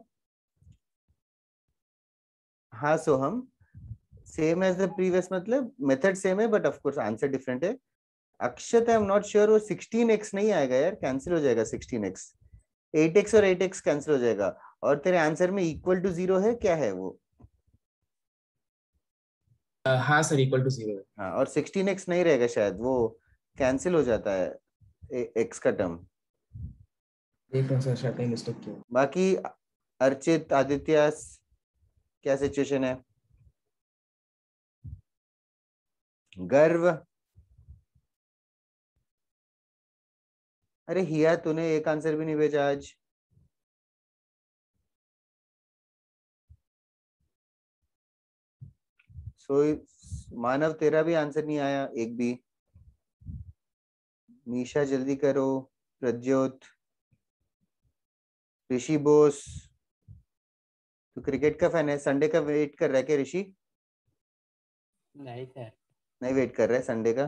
हाँ सोहम, same as the previous, मतलब method same है but of course answer different है। अक्षत आई am not sure, वो 16x नहीं आएगा यार, कैंसिल हो जाएगा 16x। 8x और 8x कैंसिल हो जाएगा। और तेरे आंसर में इक्वल टू 0 है, क्या है वो? हाँ सर, इक्वल टू 0 है। हाँ, और 16x नहीं रहेगा शायद, वो कैंसिल हो जाता है x का टर्म। देख रहा हूँ सर, शायद कहीं मिस्टेक किया। बाकी अर्चित, आदित्य, क्या सिचुएशन है? गर्व, अरे हिया तूने एक आंसर भी नहीं भेजा आज। सो मानव, तेरा भी आंसर नहीं आया एक भी। मीशा जल्दी करो। प्रज्योत, ऋषि बोस, तू क्रिकेट का फैन है, संडे का वेट कर रहा है क्या ऋषि? नहीं सर। नहीं वेट कर रहा है संडे का?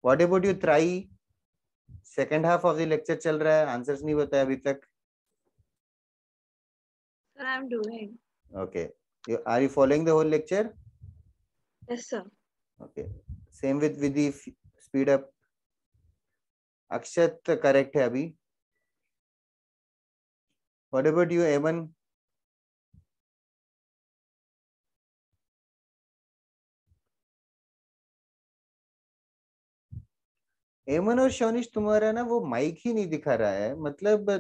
What about you try? Second half of the lecture चल रहा है, आंसर्स नहीं बताया अभी तक। Sir, I'm doing. Okay, are you following the whole lecture? Yes, sir. Okay, same with the speed up. Akshat correct है अभी। What about you, Evan? एमन और शौनिश, तुम्हारा ना वो माइक ही नहीं दिखा रहा है, मतलब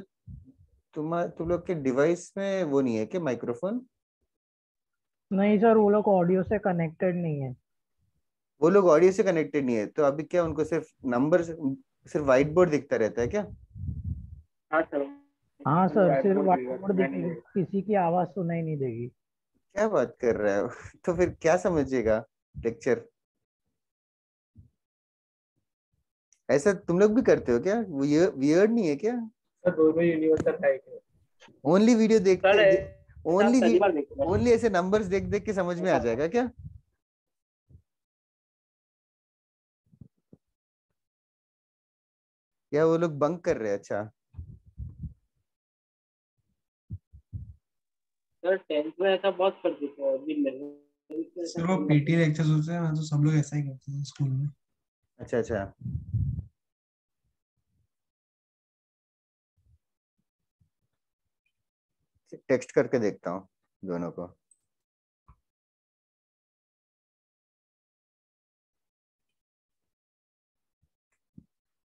तुम लोग के डिवाइस में वो नहीं है क्या माइक्रोफोन? नहीं सर, वो लोग ऑडियो से कनेक्टेड नहीं है। वो लोग ऑडियो से कनेक्टेड नहीं है, तो अभी क्या उनको सिर्फ नंबर, सिर्फ व्हाइट बोर्ड दिखता रहता है क्या? हाँ सर। हाँ सर, सिर्फ whiteboard व्हाइट दिखेगा, बोर्ड दिखेगी, किसी की आवाज सुनाई नहीं देगी। क्या बात कर रहा है? तो फिर क्या समझिएगा लेक्चर? ऐसा तुम लोग भी करते हो क्या? वियर्ड नहीं है क्या? सर दोनों यूनिवर्सल हाइट है। ओनली वीडियो देखते, पहली बार देख रहा हूँ। ओनली ऐसे नंबर्स देख देख के समझ में आ जाएगा क्या? या वो लोग बंक कर रहे हैं? अच्छा, सर 10th में ऐसा बहुत करते थे, अभी 11th में ऐसा सर वो करना पीटी लेक्चर्स होते हैं ना, तो सब लोग ऐसा ही करते हैं स्कूल में। अच्छा अच्छा। टेक्स्ट करके देखता हूँ दोनों को।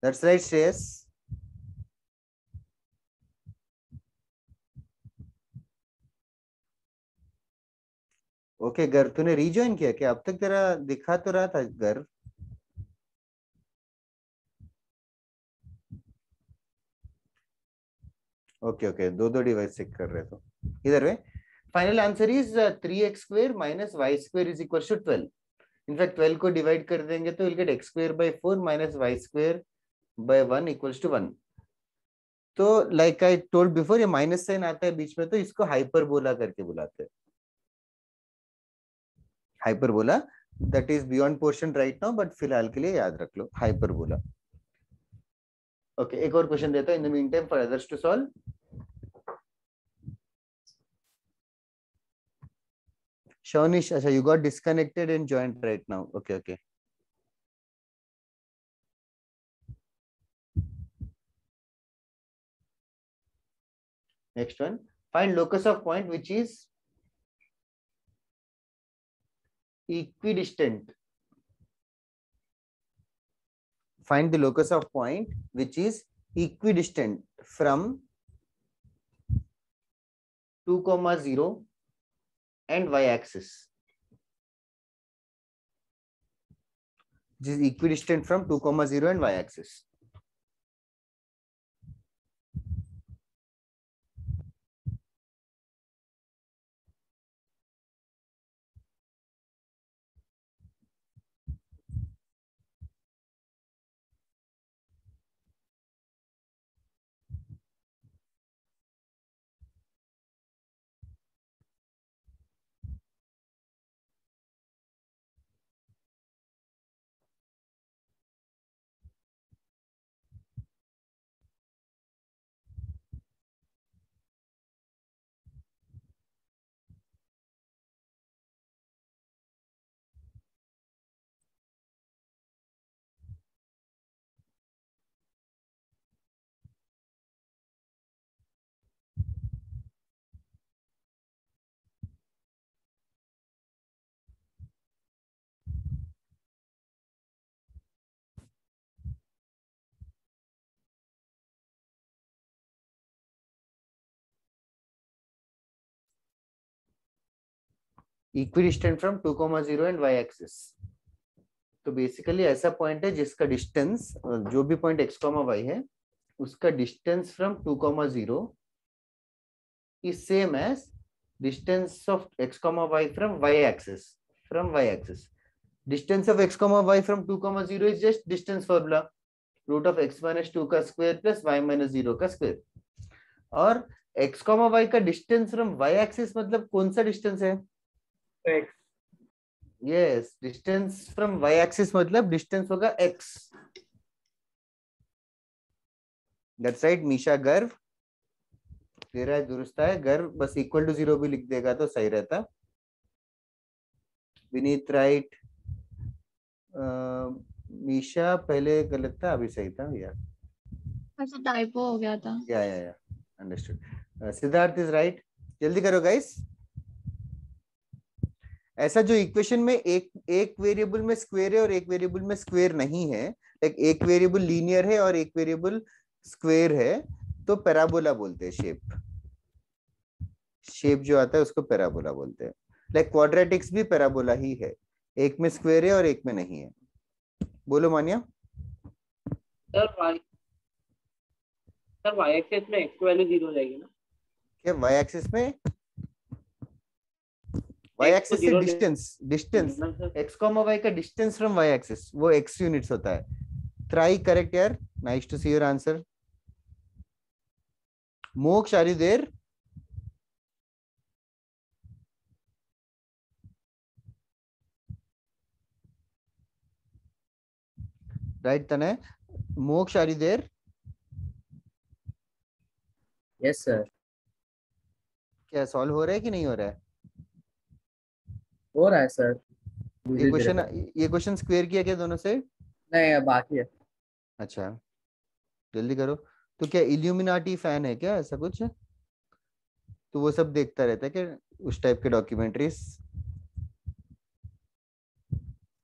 That's right, Shreyas. ओके गर्व, तूने रीजॉइन किया क्या? अब तक तेरा दिखा तो रहा था गर्व। ओके ओके, दो डिवाइस चेक कर रहे तो इधर में। Final answer is 3x square minus y square is equal to 12। In fact 12 को डिवाइड कर देंगे तो will get x square by 4 minus y square by 1 equals to 1। तो लाइक आई टोल्ड बिफोर, ये माइनस साइन आता है बीच में तो इसको हाइपरबोला करके बुलाते हैं। Hyperbola that is beyond portion right now, but फिलहाल के लिए याद रख लो हाइपरबोला। ओके, एक और क्वेश्चन देता हूं in the meantime for others to solve. Shawnish, अच्छा you got disconnected and joined right now. Okay, okay. Next one, find locus of point which is equidistant. Find the locus of point which is equidistant from 2, 0 and y-axis. This is equidistant from 2, 0 and y-axis. Equidistant from 2, 0 and y-axis. तो basically ऐसा point है जिसका distance, जो भी point x, y है उसका distance from 2, 0 is same as distance of x, y from y-axis. From y-axis, distance of x, y from 2, 0 is just distance formula, root of x minus 2 का square plus y minus 0 का square. और x, y का डिस्टेंस from y-axis मतलब कौन सा distance है? x. Yes, distance from y-axis मतलब डिस्टेंस होगा x। दैट्स राइट मीशा गर्व, तेरा है दुरुस्त है गर्व, बस इक्वल टू 0 भी लिख देगा तो सही रहता। विनीत राइट, मीशा पहले गलत था अभी सही था यार, अच्छा टाइपो हो गया था। या अंडरस्टूड। सिद्धार्थ इज राइट, जल्दी करो गाइस। ऐसा जो इक्वेशन में एक वेरिएबल में स्क्वायर है और एक वेरिएबल में स्क्वायर नहीं है, लाइक एक वेरिएबल लीनियर है और एक वेरिएबल स्क्वायर है, तो पैराबोला बोलते हैं। शेप जो आता है उसको पैराबोला बोलते हैं। लाइक क्वाड्रेटिक्स भी पैराबोला ही है, एक में स्क्वायर है और एक में नहीं है। बोलो मानिया। सर वाई एक्सिस में x की वैल्यू 0 हो जाएगी ना? क्या वाई एक्सिस में? वाई एक्सिस से डिस्टेंस x, y का डिस्टेंस फ्रॉम वाई एक्सिस वो x यूनिट्स होता है। ट्राई करेक्ट यार, nice to see your answer. Moksh are you there? Right Tanay, Moksh are you there? Yes sir. क्या सॉल्व हो रहा है कि नहीं हो रहा है? हो रहा है सर। ये क्वेश्चन स्क्वायर किया क्या दोनों से? नहीं बाकी है। अच्छा जल्दी करो। तो क्या इल्यूमिनाटी फैन है क्या, ऐसा कुछ है? तो वो सब देखता रहता है क्या उस टाइप के डॉक्यूमेंट्रीज?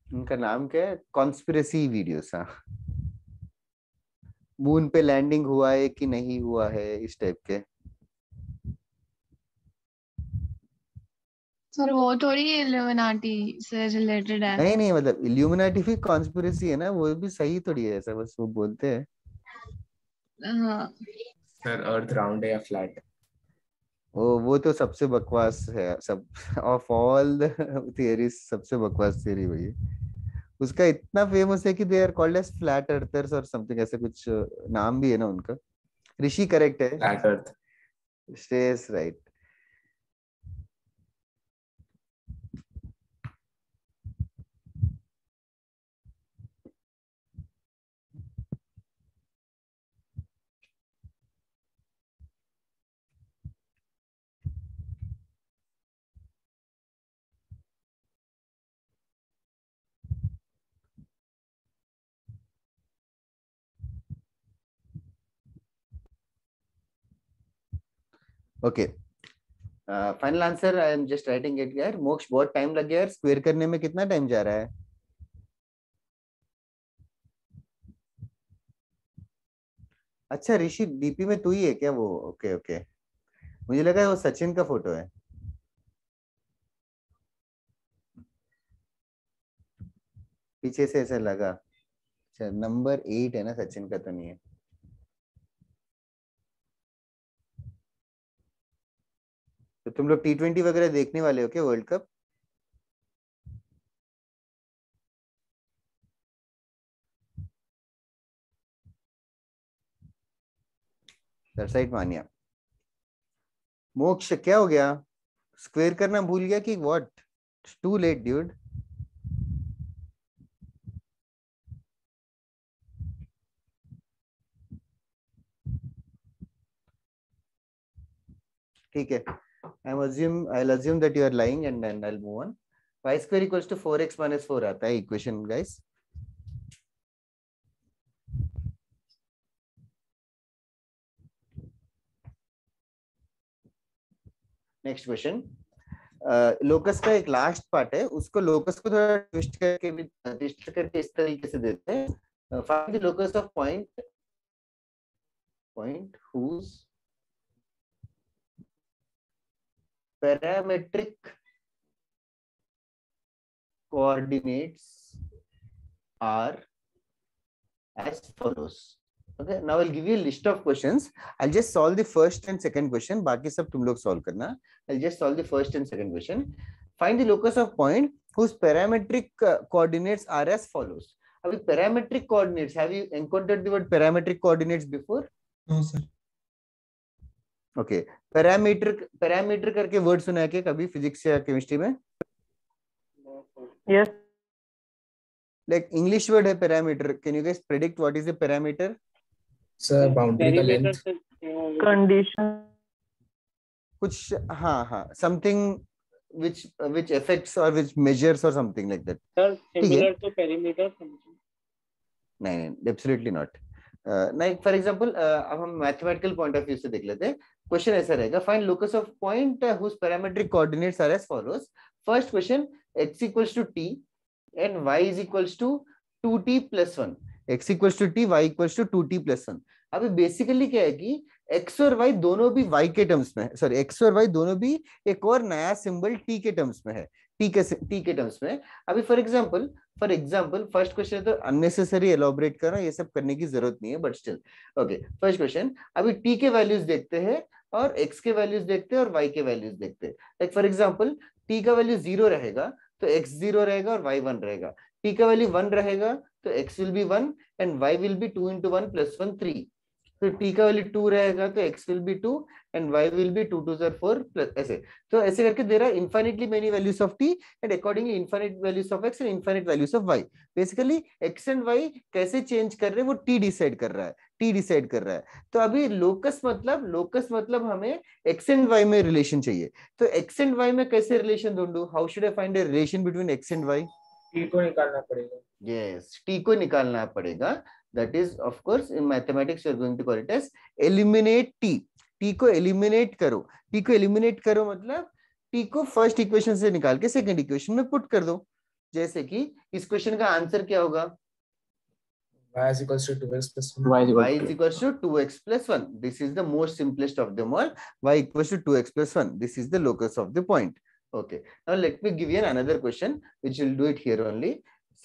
उनका नाम क्या है? Conspiracy videos. हाँ, मून पे लैंडिंग हुआ है कि नहीं हुआ है, इस टाइप के। सर वो थोड़ी इल्यूमिनाटी से रिलेटेड है। नहीं नहीं, मतलब इल्यूमिनाटी भी कॉन्स्पिरेसी है ना, वो भी सही थोड़ी है ऐसा, बस वो बोलते हैं। हाँ सर अर्थ राउंड है या फ्लैट? वो तो सबसे बकवास है, सब ऑफ ऑल द थियरीज सबसे बकवास थियरी वही है। उसका इतना फेमस है कि they are called as flat earthers और समथिंग, ऐसे कुछ नाम भी है ना उनका। ऋषि करेक्ट है, flat earth. Shreyas right. Okay, final answer I am just writing it यार। मोक्ष बहुत टाइम लग गया यार, स्क्वायर करने में कितना टाइम जा रहा है? अच्छा ऋषि, डीपी में तू ही है क्या वो? ओके ओके, मुझे लगा वो सचिन का फोटो है। पीछे से ऐसा लगा। अच्छा नंबर 8 है ना, सचिन का तो नहीं है। तो तुम लोग T20 वगैरह देखने वाले हो क्या, वर्ल्ड कप? सरसाइट मानिया। मोक्ष क्या हो गया, स्क्वायर करना भूल गया कि व्हाट? To late dude. ठीक है, I'll assume that you are lying and then I'll move on. Y square equals to 4x minus 4 आता है equation guys. Next question, locus का एक लास्ट पार्ट है, उसको लोकस को थोड़ा ट्विस्ट करके इस तरीके से देते हैं। Find the locus of point whose parametric coordinates are as follows. Okay, now I'll give you a list of questions. I'll just solve the first and second question. बाकी सब तुम लोग solve करना। I'll just solve the first and second question. Find the locus of point whose parametric coordinates are as follows. अभी parametric coordinates, have you encountered the word parametric coordinates before? No sir. Okay, parameter करके word सुना है क्या कभी physics या chemistry में? Yes. Like English word है parameter. Can you guys predict what is a parameter? Sir boundary का length. Condition. कुछ हाँ हाँ, something which affects or which measures or something like that. Sir, similar to perimeter function. नहीं, absolutely not. नहीं, for example, अब हम mathematical point of view से देख लेते हैं। क्वेश्चन ऐसा रहेगा, find locus of point whose parametric coordinates are as follows. First question, x equals to t and y is equals to 2t plus 1. x equals to t, y equals to 2t plus 1. अभी basically क्या है कि x और y दोनों भी y के terms में है, सॉरी x और y दोनों भी एक और नया सिंबल t के टर्म्स में है, t के टर्म्स में। अभी फॉर एग्जांपल फर्स्ट क्वेश्चन तो अननेसेसरी एलॉबरेट करना, ये सब करने की जरूरत नहीं है, but still okay. First question, अभी t के वैल्यूज देखते हैं और x के वैल्यूज देखते हैं और y के वैल्यूज देखते हैं। लाइक फॉर एग्जांपल t का वैल्यू 0 रहेगा तो x 0 रहेगा और y 1 रहेगा। t का वैल्यू 1 रहेगा तो x will B 1 and y will be 2 into 1 plus 1 3। तो t का वैल्यू 2 रहेगा तो x will be 2 and y will be 2 2 4 plus ऐसे। तो ऐसे करके there are infinitely many values of t and accordingly infinite values of x and infinite values of y। Basically x and y कैसे change कर रहे हैं वो t decide कर रहा है। तो अभी लोकस मतलब हमें x एंड y में रिलेशन चाहिए। तो x एंड y में कैसे रिलेशन ढूंढूं? How should I find a relation between x and y? t को निकालना पड़ेगा। Yes, t को निकालना पड़ेगा। That is of course in mathematics we are going to call it as eliminate t. t को eliminate करो मतलब t को फर्स्ट इक्वेशन से निकाल के सेकंड इक्वेशन में पुट कर दो। जैसे कि इस क्वेश्चन का आंसर क्या होगा? y is equals to 2x plus 1. y is equals to 2x plus 1. This is the most simplest of them all. y equals to 2x plus 1. This is the locus of the point. Okay. Now let me give you another question, which will do it here only.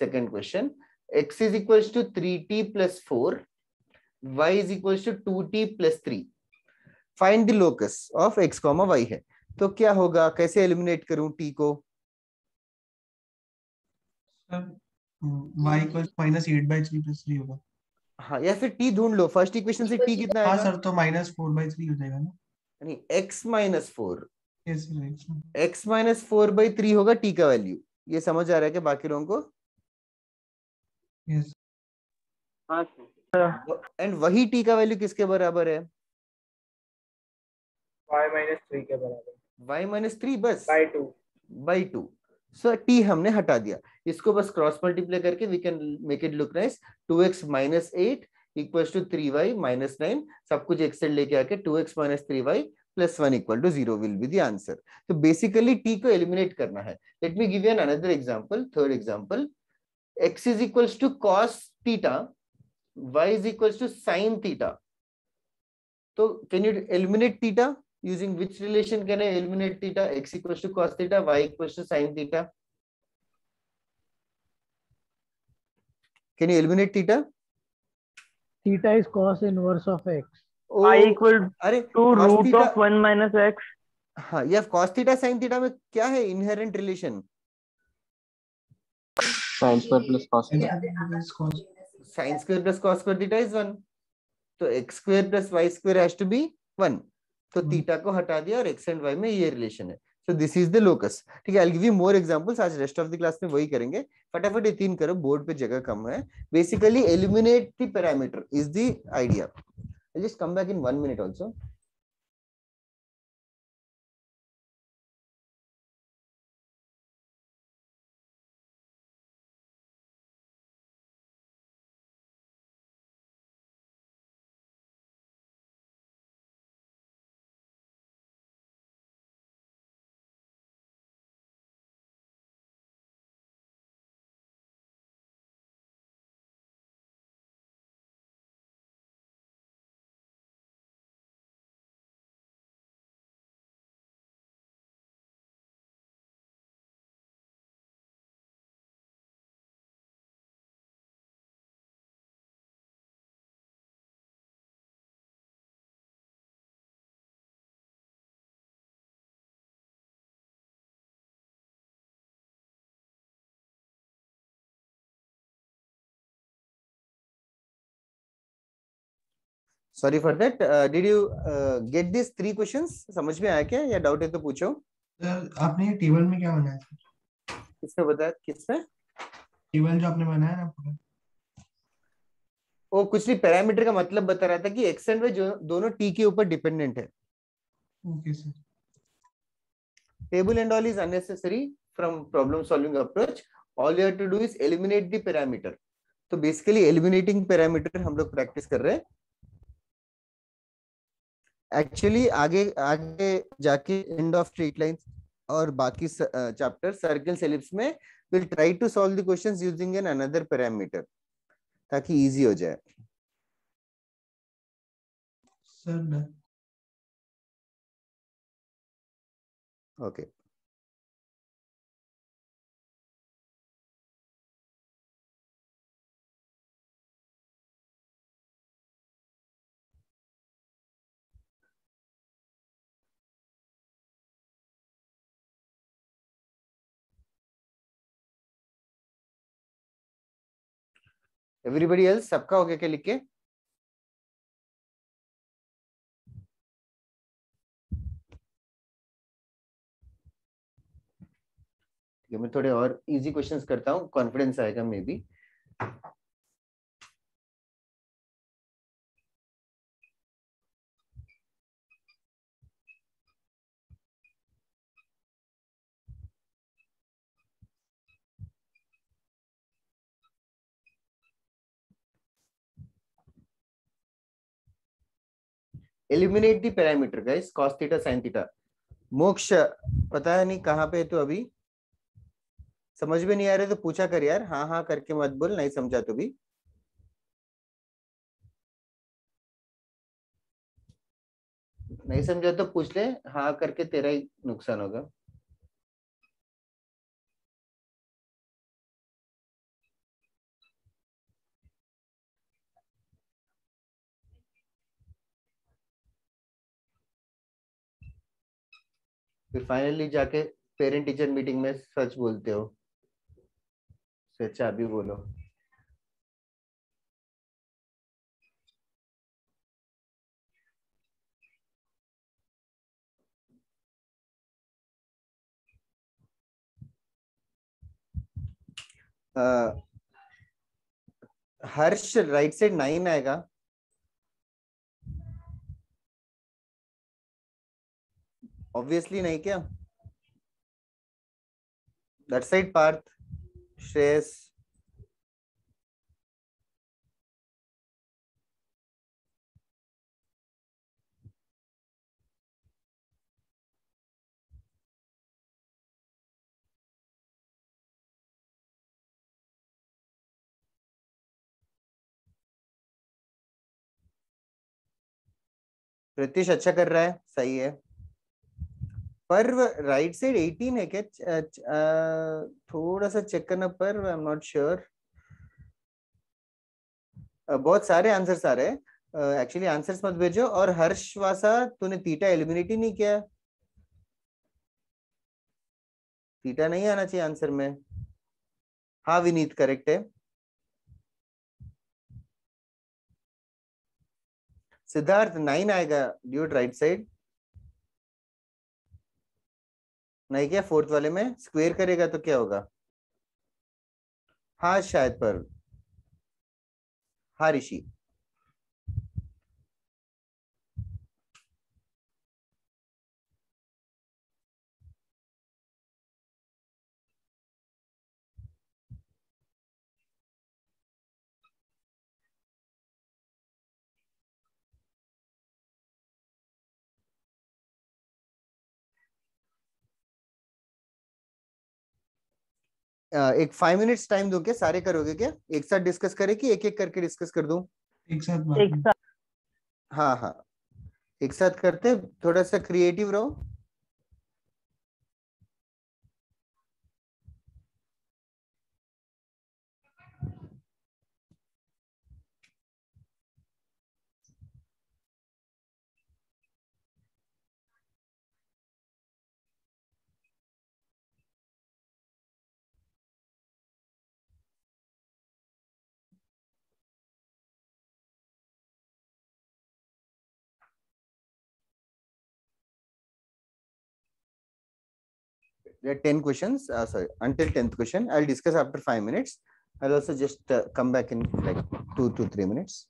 Second question. X is equals to 3t plus 4. Y is equals to 2t plus 3. Find the locus of x comma y है. तो क्या होगा, कैसे eliminate करूं t को? y equal -8/3 + 3 होगा. हाँ, या फिर t ढूंढ लो. फर्स्ट इक्वेशन से t कितना आएगा? हाँ सर, तो -4/3 हो जाएगा ना. नहीं, x minus 4. Yes sir. x minus 4/3 होगा t का वैल्यू. ये समझ आ रहा है क्या बाकी लोगों को? यस. हाँ सर. एंड वही t का वैल्यू किसके बराबर है? y -3 के बराबर. y -3 बस by 2. सो t हमने हटा दिया. इसको बस क्रॉस मल्टीप्लाई करके we can make it look nice. 2x - 8 equals to 3y - 9. सब कुछ एक साइड लेके आके 2x - 3y + 1 = 0 will be the answer. तो बेसिकली t को एलिमिनेट करना है. Let me give you another example. Third example. x is equals to cos theta, y is equals to sin theta. So can you eliminate theta? Using which relation can I eliminate theta? X equals to cos theta, y equals to sin theta. Can you eliminate theta? Theta is cos inverse of x. Oh, y equal अरे to cos root theta, of 1 minus x. हाँ, या cos theta sin theta में क्या है inherent relation? sin square plus cos theta. Sin square plus cos square theta is 1. तो x square plus y square has to be 1. तो theta को हटा दिया और x एंड y में ये रिलेशन है. So this is the locus. ठीक है, I will give you more examples. आज रेस्ट ऑफ द क्लास में वही करेंगे. फटाफट ये 3 करो, बोर्ड पे जगह कम है. Basically eliminate the parameter is the idea. I just come back in 1 minute also. Sorry for that. Did you get this 3 questions? समझ में आया क्या, या डाउट है तो पूछो. सर आपने ये टेबल में क्या बनाया सर? किसने बताया? किसने? टेबल जो आपने बनाया ना पूरा. वो कुछ नहीं, पैरामीटर का मतलब बता रहा था कि एक्स एंड वाई दोनों टी के ऊपर डिपेंडेंट है. Okay sir. Table and all is unnecessary from problem solving approach. All you have to do is eliminate the parameter. तो basically eliminating parameter हम लोग practice कर रहे हैं. Actually आगे जाके end of straight lines और बाकी chapter circles ellipse में we'll try to solve the questions using another parameter ताकि easy हो जाए. Sir Okay. Everybody else सबका हो गया क्या लिख के? मैं थोड़े और इजी क्वेश्चंस करता हूँ, कॉन्फिडेंस आएगा may be. Eliminate the parameter guys, cos theta sin theta. मोक्ष पता है नहीं कहाँ पे है तो अभी समझ में नहीं आ रहे तो पूछा कर यार. हाँ हाँ करके मत बोल, नहीं समझा तो भी. नहीं समझा तो पूछ ले, हाँ करके तेरा ही नुकसान होगा. फिर फाइनली जाके पेरेंट टीचर मीटिंग में सच बोलते हो। सच अभी बोलो। हर्ष राइट साइड 9 आएगा। ऑब्वियसली नहीं क्या? दैट साइड पार्थ, श्रेयस, प्रत्युष अच्छा कर रहा है, सही है। पर राइट साइड 18 है क्या? थोड़ा सा चेक करना, पर आई एम नॉट श्योर। बहुत सारे आंसर्स आ रहे हैं। एक्चुअली आंसर्स मत भेजो। और हर्षवासा तूने थीटा एलिमिनेट ही नहीं किया। थीटा नहीं आना चाहिए आंसर में। हाँ विनीत करेक्ट है। सिद्धार्थ 9 आएगा ड्यूट राइट साइड। नहीं क्या? फोर्थ वाले में स्क्वायर करेगा तो क्या होगा? हाँ शायद, पर हाँ ऋषि। एक 5 मिनट्स टाइम दो क्या? सारे करोगे क्या? एक साथ डिस्कस करें कि एक एक करके डिस्कस कर दूं? एक साथ एक साथ। हाँ हाँ, एक साथ करते। थोड़ा सा क्रिएटिव रहो। There are 10 questions. Sorry, until 10th question. I'll discuss after 5 minutes. I'll also just come back in like 2 to 3 minutes.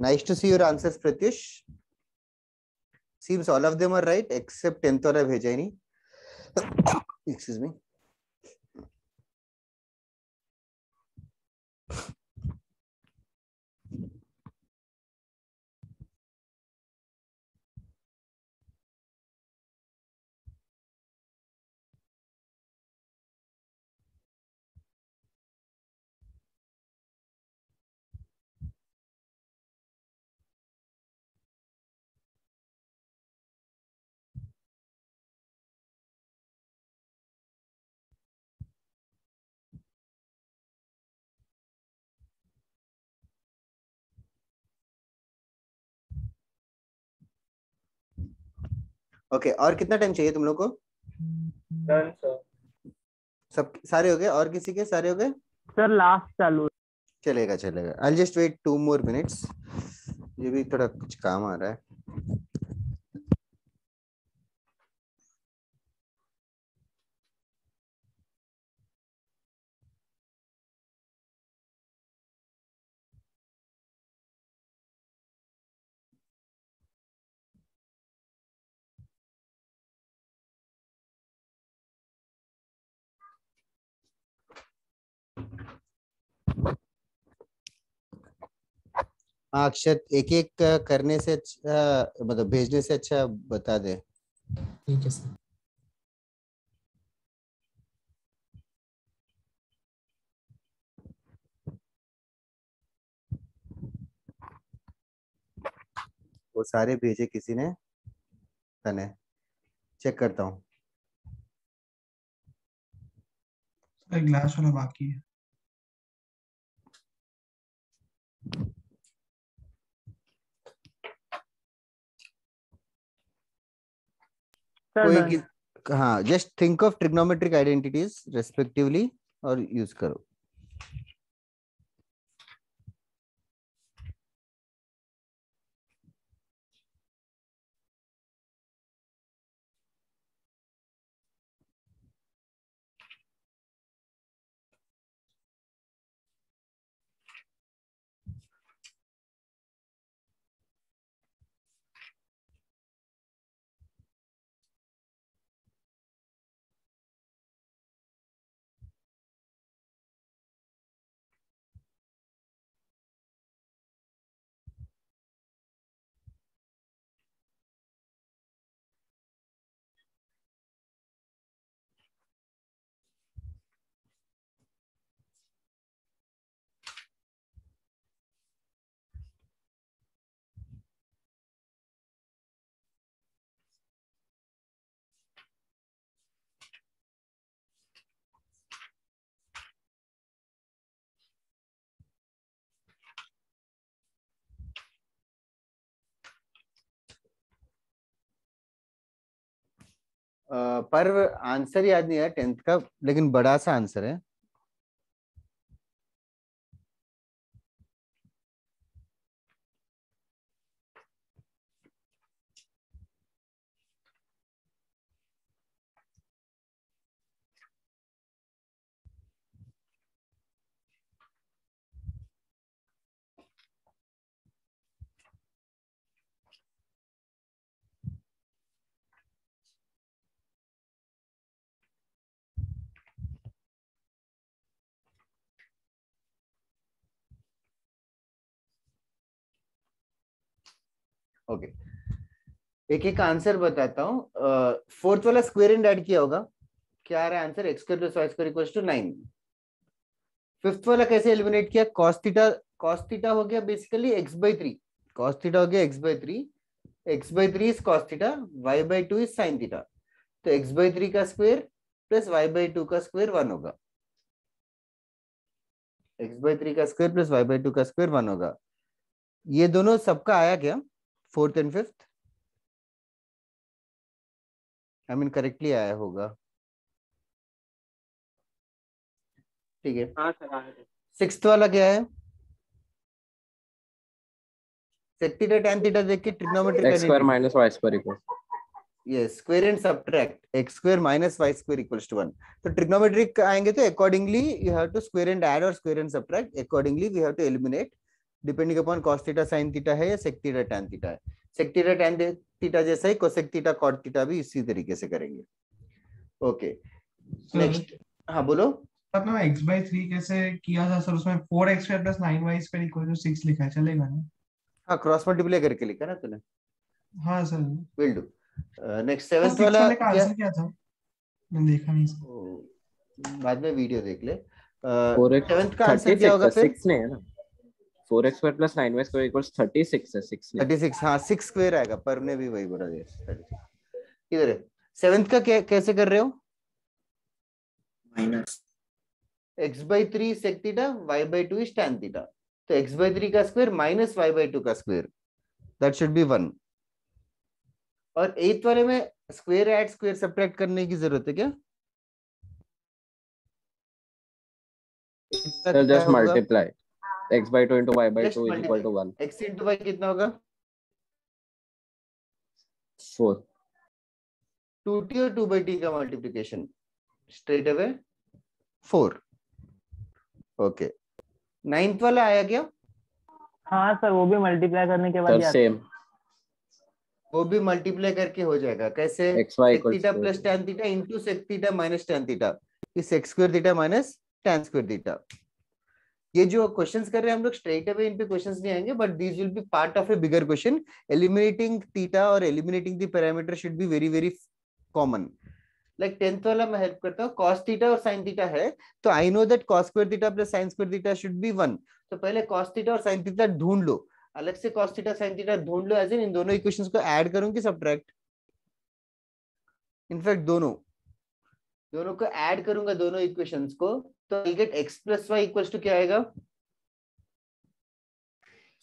Nice to see your answers, Pratyush. Seems all of them are right except 10th वाला भेजा ही नहीं. Excuse me. Okay और कितना time चाहिए तुम लोग को? Done sir. सब सारे हो गए? और किसी के सारे हो गए? सर लास्ट चालू. चलेगा चलेगा. I'll just wait 2 more minutes. ये भी थोड़ा कुछ काम आ रहा है. हाँ अक्षत, एक एक करने से अच्छा मतलब भेजने से अच्छा बता दे. ठीक है सर. वो सारे भेजे किसी ने? तने चेक करता हूँ. एक ग्लास वाला बाकी है. कोई हाँ just think of trigonometric identities respectively और यूज करो. पर आंसर याद नहीं है 10th का, लेकिन बड़ा सा आंसर है. ओके एक एक आंसर बताता हूँ. 4th वाला स्क्वायर एंड ऐड किया होगा. क्या आ रहा है answer? x square plus y square equals to 9. 5th वाला कैसे एलिमिनेट किया? cos थीटा हो गया बेसिकली x/3. cos थीटा हो गया x/3. x/3 is cos theta, y/2 is sin theta. तो x/3 का स्क्वायर प्लस y/2 का स्क्वायर 1 होगा. x/3 का स्क्वायर प्लस y/2 का स्क्वायर 1 होगा. ये दोनों सबका आया क्या? 4th and 5th I mean correctly आया होगा. ठीक है. हाँ सर आया था. 6th वाला क्या है? sec थीटा tan थीटा देख के trigonometric x square minus y square equals. yes square and subtract x square minus y square equals to 1. तो ट्रिग्नोमेट्रिक आएंगे तो accordingly you have to square and add or square and subtract. Accordingly we have to eliminate depending upon cos theta sin theta है या sec theta tan theta है। sec theta tan theta जैसा ही cosec theta cot theta भी इसी तरीके से करेंगे। Okay next, हाँ बोलो। अपना x/3 कैसे किया था सर? उसमें 4x² + 9y² = 6 लिखा है, चलेगा ना? हाँ क्रॉस मल्टीप्लाई करके लिखा ना तूने। हाँ sir. Will do. Next 7th 6 वाला वाले का क्या? आंसर क्या था? मैंने देखा नहीं सर। बाद में वीडियो देख ले। 4x 7th का आंसर क्या होगा फिर? 6 नहीं है ना, 4x² + 9y² = 36 है, 6 नहीं। 36, हाँ 6 स्क्वायर आएगा, पर ने भी वही बोला दिया। इधर है 7th का कैसे कर रहे हो? Minus x/3 sec theta, y/2 is tan theta, तो x/3 का स्क्वायर माइनस y/2 का स्क्वायर, दैट शुड बी 1। और 8th वाले में स्क्वायर ऐड स्क्वायर सब्ट्रैक्ट करने की जरूरत है क्या? Sir just multiply x/2 * y/2 = 1। x into y कितना होगा? 4। 2t और 2/t का multiplication straight away 4। Okay 9th वाला आया क्या? हाँ सर वो भी मल्टीप्लाई करने के बाद सर सेम, वो भी मल्टीप्लाई करके हो जाएगा। कैसे? xy sec theta plus tan theta into sec theta minus tan theta is sec square theta minus tan square theta. ये जो क्वेश्चंस कर रहे हैं हम लोग स्ट्रेट अवे इन पे क्वेश्चंस नहीं आएंगे, but these will be part of a bigger question. Eliminating theta और eliminating the parameter should be very very common. Like 10th वाला मैं हेल्प करता हूँ। cos थीटा और sin थीटा है, तो I know that cos square theta plus sin square theta should be 1। तो पहले cos थीटा और sin थीटा ढूंढ लो, अलग से cos थीटा sin थीटा ढूंढ लो, एज इन दोनों इक्वेशंस को ऐड करूं कि सब्ट्रैक्ट? इनफैक्ट दोनों को ऐड करूंगा, दोनों इक्वेशंस को, तो आई गेट x + y = क्या आएगा?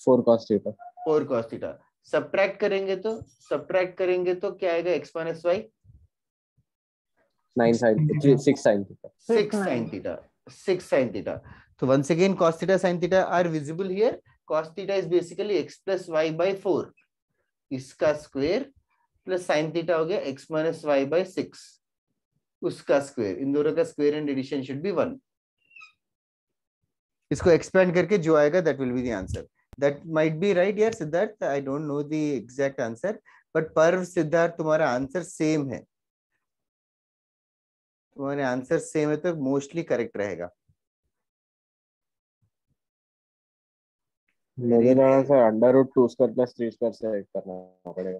4 cos theta. 4 cos theta. Subtract करेंगे तो क्या आएगा? x - y 9 sin 6 sin theta. 6 sin theta, 6 sin theta. तो once again cos theta sin theta are visible here. cos theta is basically x + y/4, इसका square plus sin theta हो गया x - y/6, उसका square. इन दोनों का square and addition should be 1। इसको expand करके जो आएगा that will be the answer. That might be right यार Siddharth, I don't know the exact answer, but पर सिद्धार्थ तुम्हारा आंसर सेम है, तुम्हारे आंसर सेम है तो मोस्टली करेक्ट रहेगा। मुझे लगा सर √2² + 3² से करना पड़ेगा,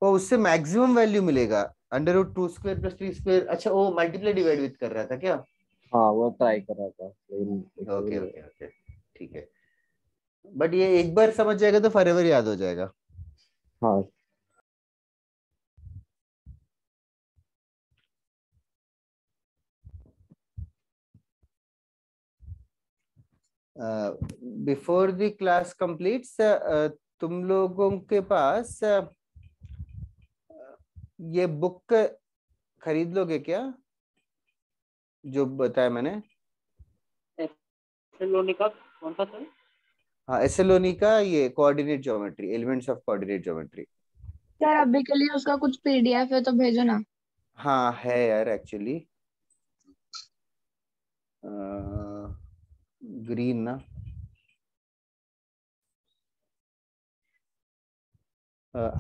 तो उससे मैक्सिमम वैल्यू मिलेगा। √2² + 3², अच्छा वो मल्टीप्लाई डिवाइड विद कर रहा था क्या? हाँ वो ट्राई कर रहा था। ओके ओके ओके ठीक है, बट ये एक बार समझ जाएगा तो फॉरएवर याद हो जाएगा। हाँ बिफोर द क्लास कंप्लीट्स तुम लोगों के पास ये बुक खरीद लोगे क्या जो बताया मैंने? एसेलोनिका कौन सा सर? हाँ एसेलोनिका, ये coordinate geometry, elements of coordinate geometry. यार अभी के लिए उसका कुछ पीडीएफ है तो भेजो ना। हाँ है यार एक्चुअली, ग्रीन ना,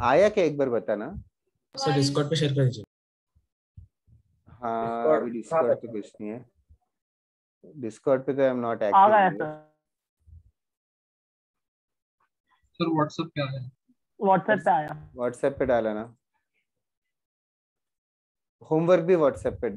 आया क्या एक बार बताना। सर डिस्कॉर्ड पे शेयर कर दीजिए। हाँ अभी डिस्कॉर्ड पे कुछ नहीं है, डिस्कॉर्ड पे तो आई एम नॉट आ गया एक्टिव। सर व्हाट्सएप पे आया, व्हाट्सएप पे आया, व्हाट्सएप पे डाला ना, होमवर्क भी व्हाट्सएप पे